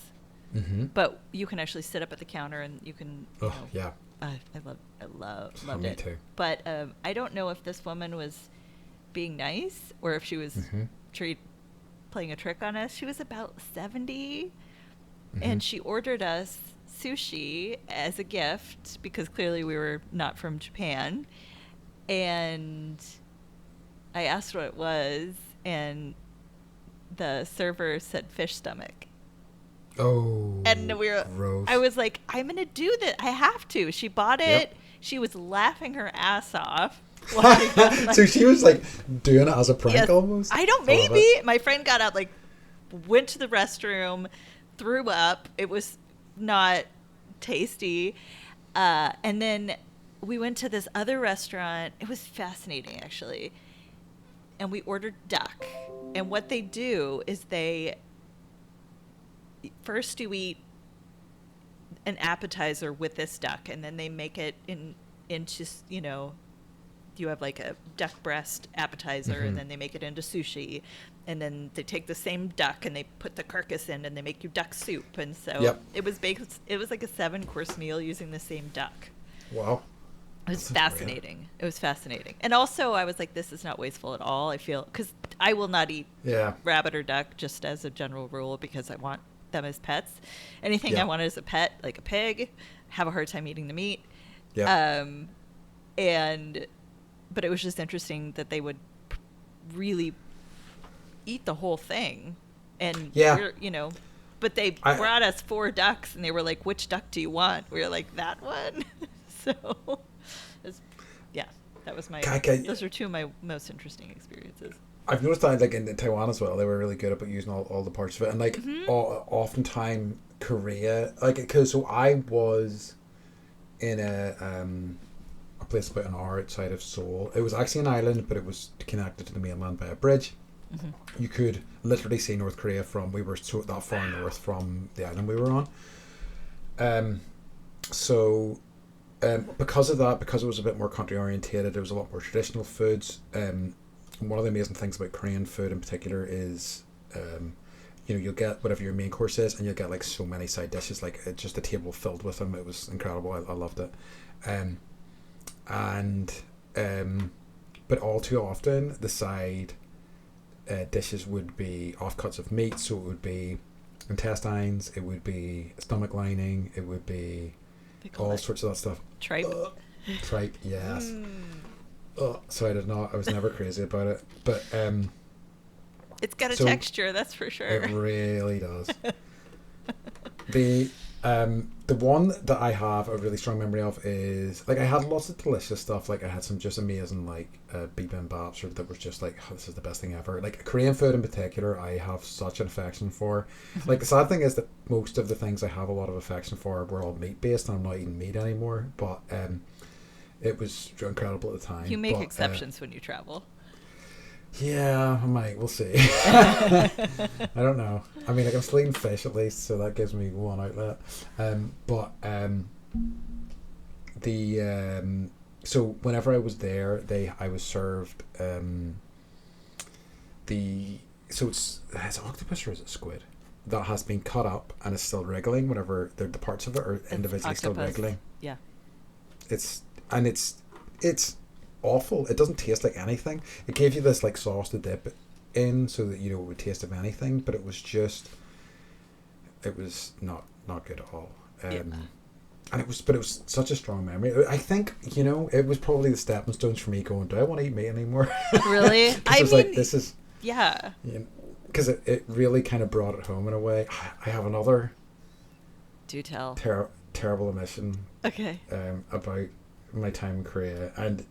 but you can actually sit up at the counter and you can. Yeah. I loved it. Too. But I don't know if this woman was being nice or if she was playing a trick on us. She was about 70, and she ordered us sushi as a gift because clearly we were not from Japan. And I asked what it was, and the server said fish stomach. Oh, and gross. I was like, I'm going to do this. I have to. She bought it. Yep. She was laughing her ass off. So she was like doing it as a prank almost? I don't, maybe. My friend got out, like, went to the restroom, threw up. It was not tasty. And then we went to this other restaurant. It was fascinating, actually. And we ordered duck. And what they do is first you eat an appetizer with this duck, and then they make it into, you have like a duck breast appetizer, and then they make it into sushi, and then they take the same duck and they put the carcass in, and they make you duck soup. And so it was like a 7-course meal using the same duck. Wow. It was fascinating. It was fascinating. And also I was like, this is not wasteful at all. I feel, because I will not eat rabbit or duck just as a general rule because I want them as pets. Anything I wanted as a pet, like a pig, have a hard time eating the meat. But it was just interesting that they would really eat the whole thing. And but they brought us 4 ducks, and they were like, which duck do you want? We were like, that one. So that was those are 2 of my most interesting experiences. I've noticed that like in Taiwan as well, they were really good about using all the parts of it, and like oftentimes Korea, like, because so I was in a place about an hour outside of Seoul. It was actually an island, but it was connected to the mainland by a bridge. You could literally see North Korea we were that far north from the island we were on. Because of that, because it was a bit more country orientated, there was a lot more traditional foods. One of the amazing things about Korean food in particular is, you'll get whatever your main course is, and you'll get like so many side dishes, like just a table filled with them. It was incredible. I loved it. But all too often the side dishes would be offcuts of meat, so it would be intestines, it would be stomach lining, it would be all sorts of that stuff. Tripe. Tripe, yes. So I was never crazy about it, but it's got a texture, that's for sure. It really does. The one that I have a really strong memory of is, like, I had lots of delicious stuff. Like, I had some just amazing, like, bibimbaps that was just like, oh, this is the best thing ever. Like, Korean food in particular, I have such an affection for. Like, the sad thing is that most of the things I have a lot of affection for were all meat-based, and I'm not eating meat anymore. But it was incredible at the time. You make exceptions when you travel. Yeah, I might. We'll see. I don't know. I mean, I'm still eating fish at least, so that gives me one outlet. So whenever I was there, I was served so it's octopus or is it squid that has been cut up and is still wriggling whenever the parts of it are individually octopus. still wriggling. Yeah. It's awful. It doesn't taste like anything. It gave you this like sauce to dip it in so that it would taste of anything, but it was not good at all. And it was such a strong memory. I think it was probably the stepping stones for me going, do I want to eat meat anymore? Really? I was like, this is yeah. Because it really kind of brought it home in a way. I have another. Do tell. Terrible omission. Okay. About my time in Korea, and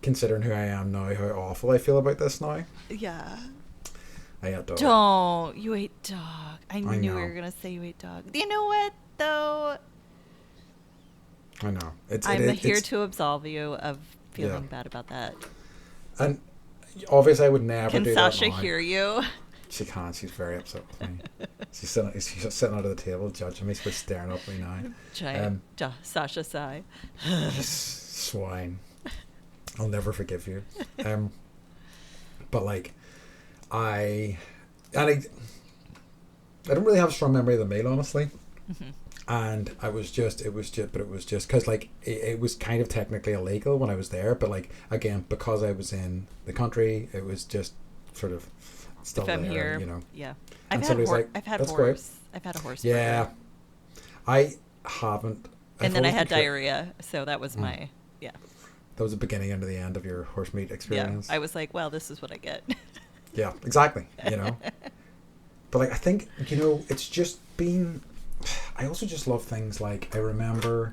considering who I am now, how awful I feel about this now. Yeah. I ate dog. Don't. You ate dog. I knew know. you were going to say you ate dog. You know what, though? I know. I'm here to absolve you of feeling bad about that. And obviously I would never Can do Sasha that now. hear you? She can't. She's very upset with me. She's sitting under the table judging me. She's staring up at me now. Giant Sasha sigh. Swine. I'll never forgive you. But like, I don't really have a strong memory of the meal, honestly. Mm-hmm. And it was just because like it was kind of technically illegal when I was there, but like again, because I was in the country, it was just sort of still if I'm there, here, yeah. I've had "That's horse. great." I've had a horse. Yeah, burger. I haven't. And then I had diarrhea, so that was my That was the beginning and the end of your horse meat experience. Yeah, I was like, well, this is what I get. Yeah, exactly. But like I think it's just been. I also just love things like I remember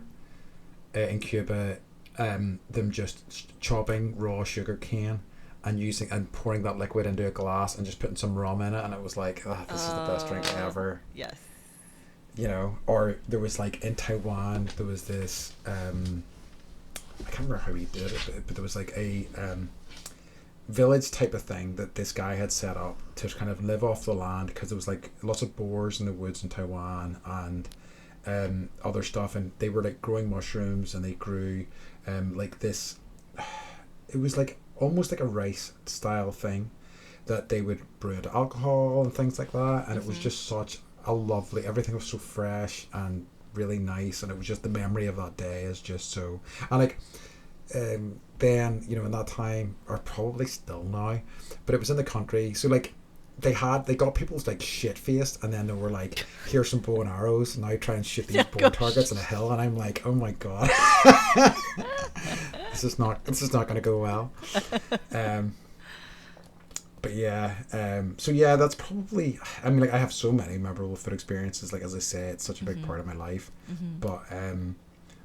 in Cuba them just chopping raw sugar cane and pouring that liquid into a glass and just putting some rum in it, and it was like, this is the best drink ever. Yes. Or there was like in Taiwan there was this I can't remember how he did it, but there was like a village type of thing that this guy had set up to kind of live off the land, because there was like lots of boars in the woods in Taiwan and other stuff, and they were like growing mushrooms, and they grew like this, it was like almost like a rice style thing that they would brew into alcohol and things like that, and it was just such a lovely, everything was so fresh and really nice, and it was just the memory of that day is just so, and like then in that time, or probably still now, but it was in the country, so like they got people's like shit faced, and then they were like, here's some bow and arrows, and now try and shoot these boar targets in a hill, and I'm like, oh my god. this is not going to go well. But yeah, so yeah, that's probably, I mean, like I have so many memorable food experiences, like as I say, it's such a big part of my life, but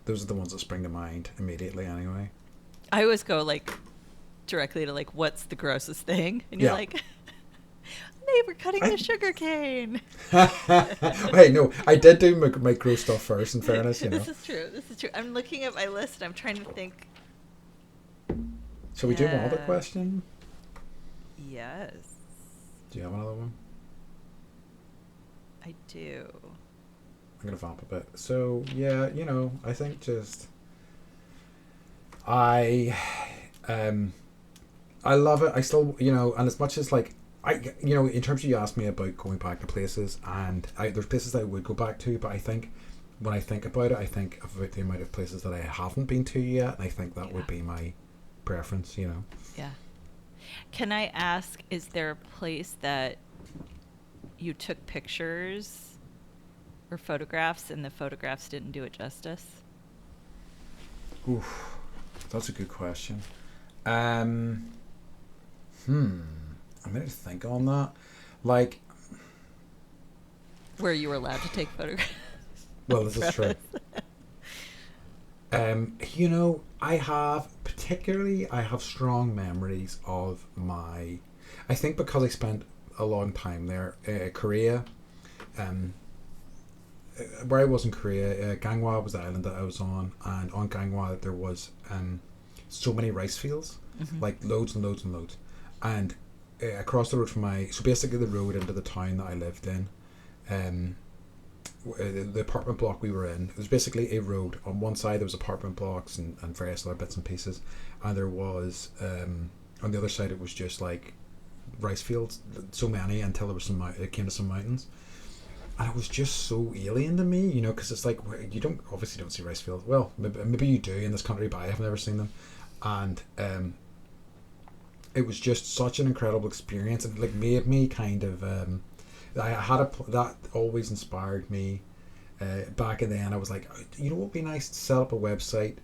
those are the ones that spring to mind immediately anyway. I always go like directly to like, what's the grossest thing? And you're like, they were cutting the sugar cane. Hey, no, I did do my gross stuff first, in fairness, This is true. I'm looking at my list and I'm trying to think. Shall we do one other question? Yes. Do you have another one? I do. I'm going to vamp a bit. So, yeah, I think just... I love it. I still, and as much as like, in terms of you asked me about going back to places, and there's places that I would go back to, but I think when I think about it, I think about the amount of places that I haven't been to yet, and I think that would be my preference, Yeah. Can I ask, is there a place that you took pictures or photographs and the photographs didn't do it justice? Oof. That's a good question. I'm going to think on that. Like, where you were allowed to take photographs. Well, this is true. I have strong memories of I think because I spent a long time there, Korea, where I was in Korea, Gangwon was the island that I was on, and on Gangwon there was so many rice fields, like loads and loads and loads, and across the road from so basically the road into the town that I lived in, the apartment block we were in, it was basically a road. On one side there was apartment blocks and various other bits and pieces, and there was on the other side it was just like rice fields, so many, until there was it came to some mountains, and it was just so alien to me, you know, because it's like you obviously don't see rice fields. Well, maybe you do in this country, but I have never seen them, and it was just such an incredible experience. It like made me kind of that always inspired me. Back in the end, I was like, you know what would be nice, to set up a website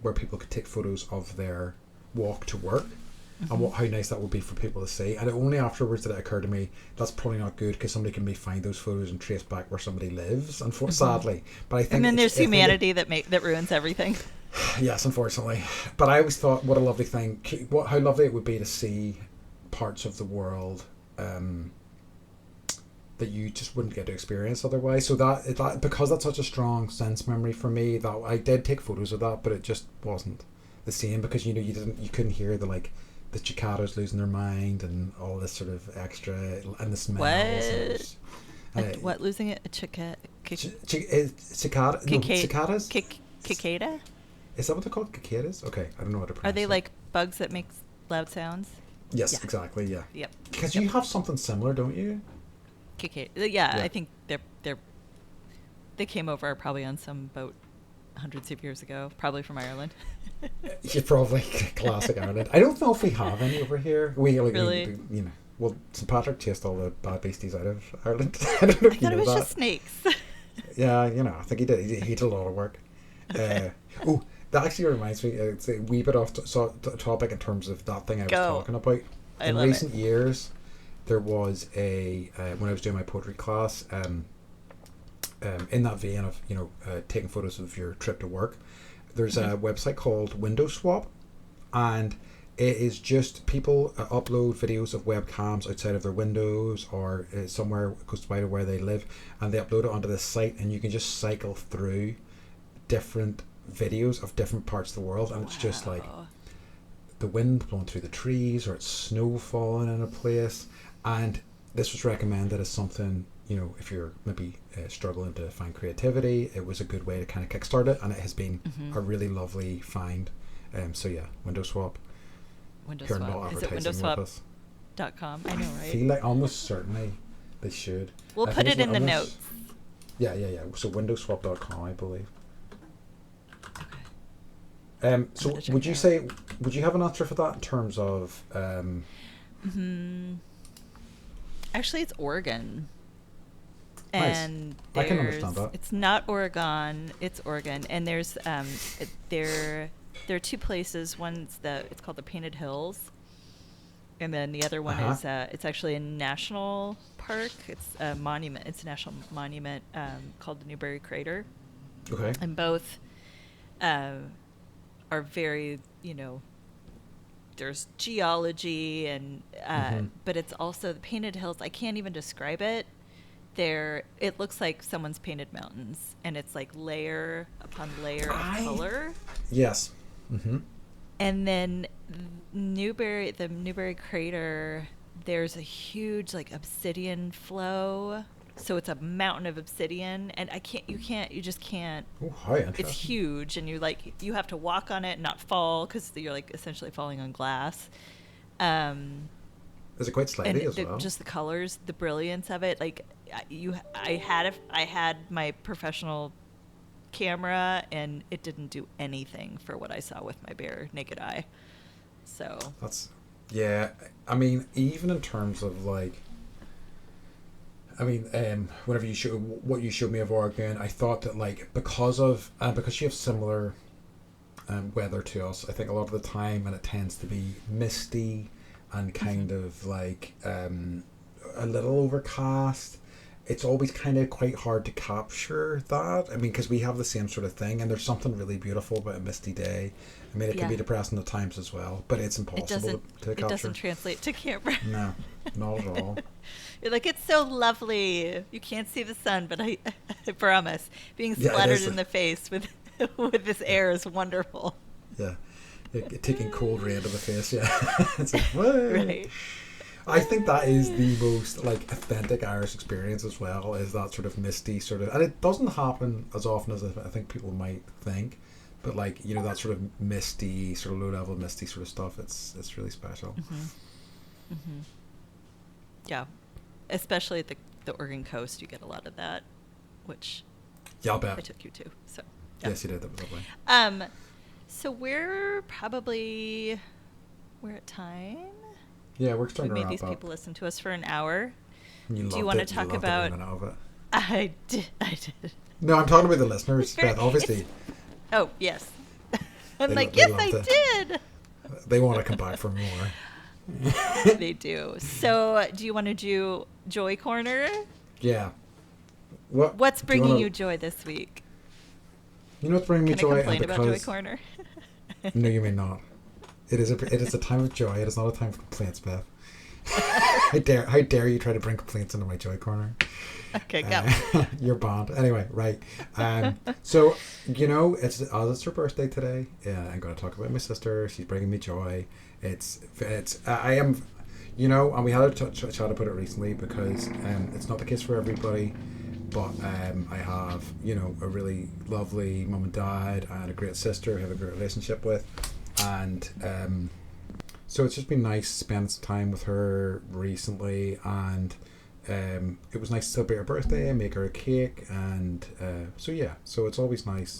where people could take photos of their walk to work, and how nice that would be for people to see. And only afterwards did it occur to me that's probably not good, because somebody can find those photos and trace back where somebody lives, sadly. But I think, and then there's humanity that ruins everything. Yes, unfortunately. But I always thought, what a lovely thing, how lovely it would be to see parts of the world that you just wouldn't get to experience otherwise. So that because that's such a strong sense memory for me, that I did take photos of that, but it just wasn't the same, because you couldn't hear the cicadas losing their mind and all this sort of extra, and the smells. What losing it? Cicadas? Cicada? Is that what they're called? Cicadas? Okay, I don't know how to pronounce it. Are they like bugs that make loud sounds? Yes, exactly. Yeah. Yep. Because you have something similar, don't you? Yeah, I think they came over probably on some boat hundreds of years ago, probably from Ireland. Yeah, probably classic Ireland. I don't know if we have any over here. Really? Well, St. Patrick chased all the bad beasties out of Ireland. I don't know if you know that. I thought it was just snakes. Yeah, I think he did. He did a lot of work. That actually reminds me. It's a wee bit off topic in terms of that thing I was talking about. In recent years, there was when I was doing my poetry class, in that vein of taking photos of your trip to work, there's a website called Window Swap, and it is just people upload videos of webcams outside of their windows or somewhere close by to where they live, and they upload it onto this site, and you can just cycle through different videos of different parts of the world, and it's just like the wind blowing through the trees, or it's snow falling in a place. And this was recommended as something, if you're maybe struggling to find creativity, it was a good way to kind of kickstart it, and it has been a really lovely find. So yeah, Window Swap. Is it windowswap.com? I know, right? I feel like almost certainly they should. We'll put it in the notes. Yeah. So windowswap.com, I believe. Okay. So would you have an answer for that in terms of Actually, it's Oregon. Nice. And I can understand that. It's not Oregon, it's Oregon. And there's there are two places. It's called the Painted Hills, and then the other one is it's actually a national park. It's a monument. It's a national monument called the Newberry Crater. Okay. And both are very, there's geology and but it's also the Painted Hills. I can't even describe it. It looks like someone's painted mountains, and it's like layer upon layer of color. Yes. And then the Newberry Crater, there's a huge obsidian flow. So it's a mountain of obsidian, and you just can't. Oh, how interesting. It's huge, and you have to walk on it and not fall, because you're essentially falling on glass. Is it quite slidey as well? Just the colors, the brilliance of it. I had my professional camera, and it didn't do anything for what I saw with my bare naked eye. So that's I mean, even in terms of whenever you showed me of Oregon, I thought that because you have similar weather to us, I think a lot of the time, and it tends to be misty and kind of a little overcast. It's always kind of quite hard to capture that. I mean, because we have the same sort of thing, and there's something really beautiful about a misty day. I mean, it can be depressing at times as well, but it's impossible to capture. It doesn't translate to camera. No, not at all. You're it's so lovely. You can't see the sun, but I promise, being splattered in the face with this air is wonderful. Yeah, taking cold rain to the face. Yeah, it's whoa. Right. I think that is the most authentic Irish experience as well, is that sort of misty sort of, and it doesn't happen as often as I think people might think, but that sort of misty, sort of low level misty sort of stuff, it's really special. Yeah. Especially at the Oregon coast, you get a lot of that, which Yeah, I'll bet. I took you to. So yeah. Yes, you did. That was lovely. So we're at time. Yeah, we're We starting to made wrap these up. people listen to us for an hour. You Do you want to talk loved about? every minute of it. I did. No, I'm talking about the listeners, Beth. Obviously, Oh yes. I'm They like, lo- they yes, I loved did. they want to come back for more. They do. So, do you want to do Joy Corner? Yeah. What's do bringing wanna- you joy this week? You know what's bringing me Can joy? I complain about Joy Because Corner? no, you may not. It is a time of joy. It is not a time for complaints, Beth. How dare you try to bring complaints into my joy corner? Okay, go. You're banned. Anyway, right. So it's her birthday today. I'm going to talk about my sister. She's bringing me joy. I am, and we had a chat about it recently because it's not the case for everybody. But I have, a really lovely mum and dad and a great sister I have a great relationship with. And so it's just been nice spending some time with her recently. And it was nice to celebrate her birthday and make her a cake. And so it's always nice.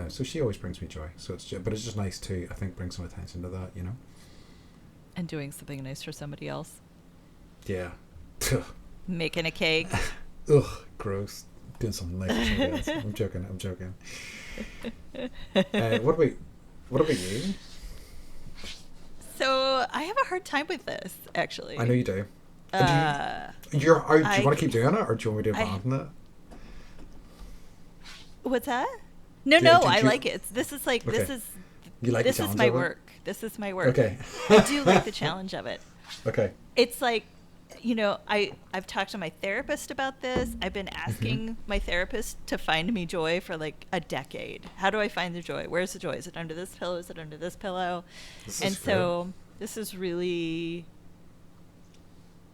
So she always brings me joy. But it's just nice to, I think, bring some attention to that, And doing something nice for somebody else. Yeah. Making a cake. Ugh, gross. Doing something like that. I'm joking. What about you? So I have a hard time with this, actually. I know you do. Do you want to keep doing it, or do you want me to abandon it? What's that? No, I like it. This is like, okay. You like this the is challenge my of it? work. This is my work. Okay. I do like the challenge of it. Okay. It's like, I've talked to my therapist about this. I've been asking my therapist to find me joy for like a decade. How do I find the joy? Where's the joy? Is it under this pillow? Is it under this pillow? This is really,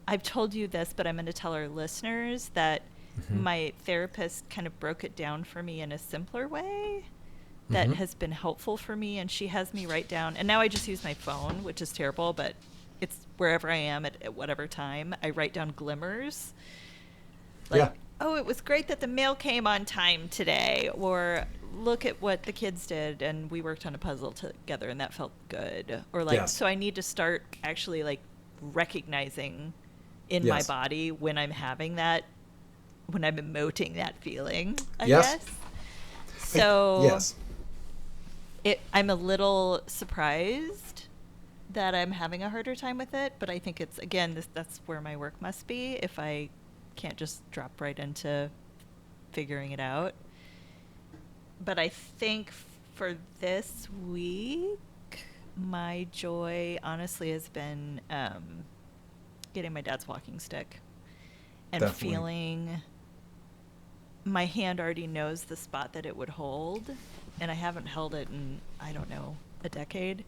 I've told you this, but I'm going to tell our listeners that my therapist kind of broke it down for me in a simpler way that has been helpful for me. And she has me write down, and now I just use my phone, which is terrible, but it's wherever I am at whatever time, I write down glimmers. Like, oh, it was great that the mail came on time today, or look at what the kids did and we worked on a puzzle together and that felt good. Or like, so I need to start actually like recognizing in my body when I'm having that, when I'm emoting that feeling, I guess. So I'm a little surprised that I'm having a harder time with it, but I think it's, again, that's where my work must be if I can't just drop right into figuring it out. But I think for this week, my joy honestly has been getting my dad's walking stick and feeling my hand already knows the spot that it would hold, and I haven't held it in, I don't know, a decade.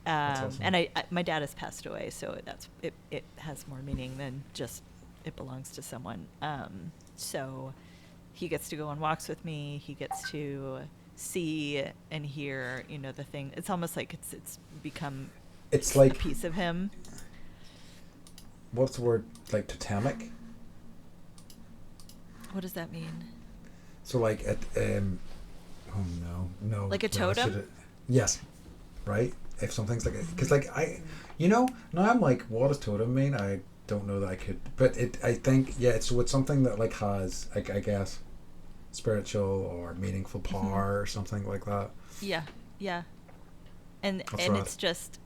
Awesome. And my dad has passed away, so it has more meaning than just it belongs to someone. So he gets to go on walks with me. He gets to see and hear, the thing. It's almost like it's become like a piece of him. What's the word? Like totemic? What does that mean? So like at no. Like a totem? Yes. Right? If something's like, because like now I'm like, what does totem mean? I don't know that I could, but I think it's something that like has I guess spiritual or meaningful power or something like that. Yeah, and it's just,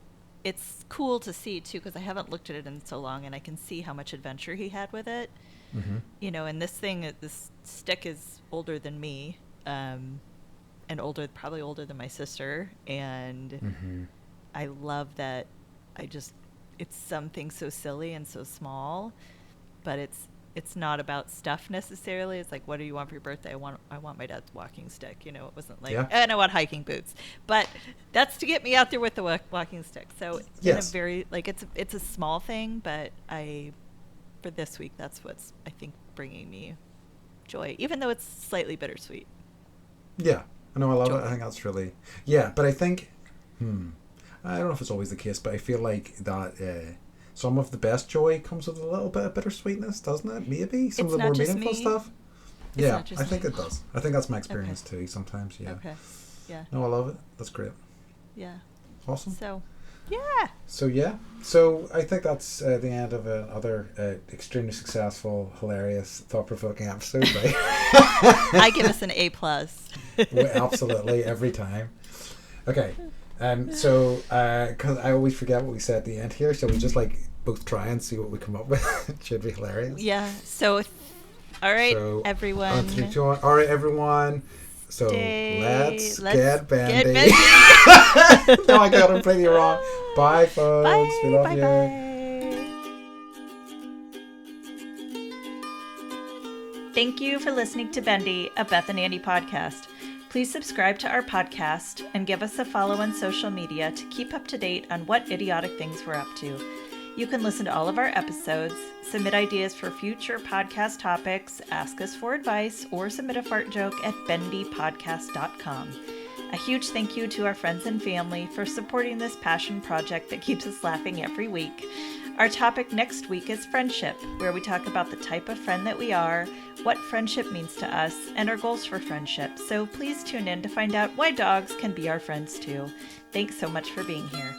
it's cool to see too, because I haven't looked at it in so long, and I can see how much adventure he had with it. And this stick is older than me, and probably older than my sister, and I love that. It's something so silly and so small, but it's not about stuff necessarily. It's like, what do you want for your birthday? I want my dad's walking stick. It wasn't like, and I want hiking boots, but that's to get me out there with the walking stick. So in a very, like, it's a small thing, but for this week, that's what's, I think, bringing me joy, even though it's slightly bittersweet. Yeah, I know, I love it. I think that's really, but I think, I don't know if it's always the case, but I feel like that some of the best joy comes with a little bit of bittersweetness, doesn't it? Maybe some It's of the not more just meaningful me. stuff. It's Yeah, not just I think me. it does. I think that's my experience too. Sometimes, yeah. Okay. Yeah. No, I love it. That's great. Yeah. Awesome. So, yeah. So I think that's the end of another extremely successful, hilarious, thought-provoking episode. Right? I give us an A+. Absolutely, every time. Okay. So, because I always forget what we said at the end here, so we just like both try and see what we come up with. It should be hilarious. Yeah. So, all right, everyone. All right, everyone. So let's get bendy. Get bendy. No, I got it completely wrong. Bye, folks. Bye. We love Bye. you. Bye. Thank you for listening to Bendy, a Beth and Andy podcast. Please subscribe to our podcast and give us a follow on social media to keep up to date on what idiotic things we're up to. You can listen to all of our episodes, submit ideas for future podcast topics, ask us for advice, or submit a fart joke at bendypodcast.com. A huge thank you to our friends and family for supporting this passion project that keeps us laughing every week. Our topic next week is friendship, where we talk about the type of friend that we are, what friendship means to us, and our goals for friendship. So please tune in to find out why dogs can be our friends too. Thanks so much for being here.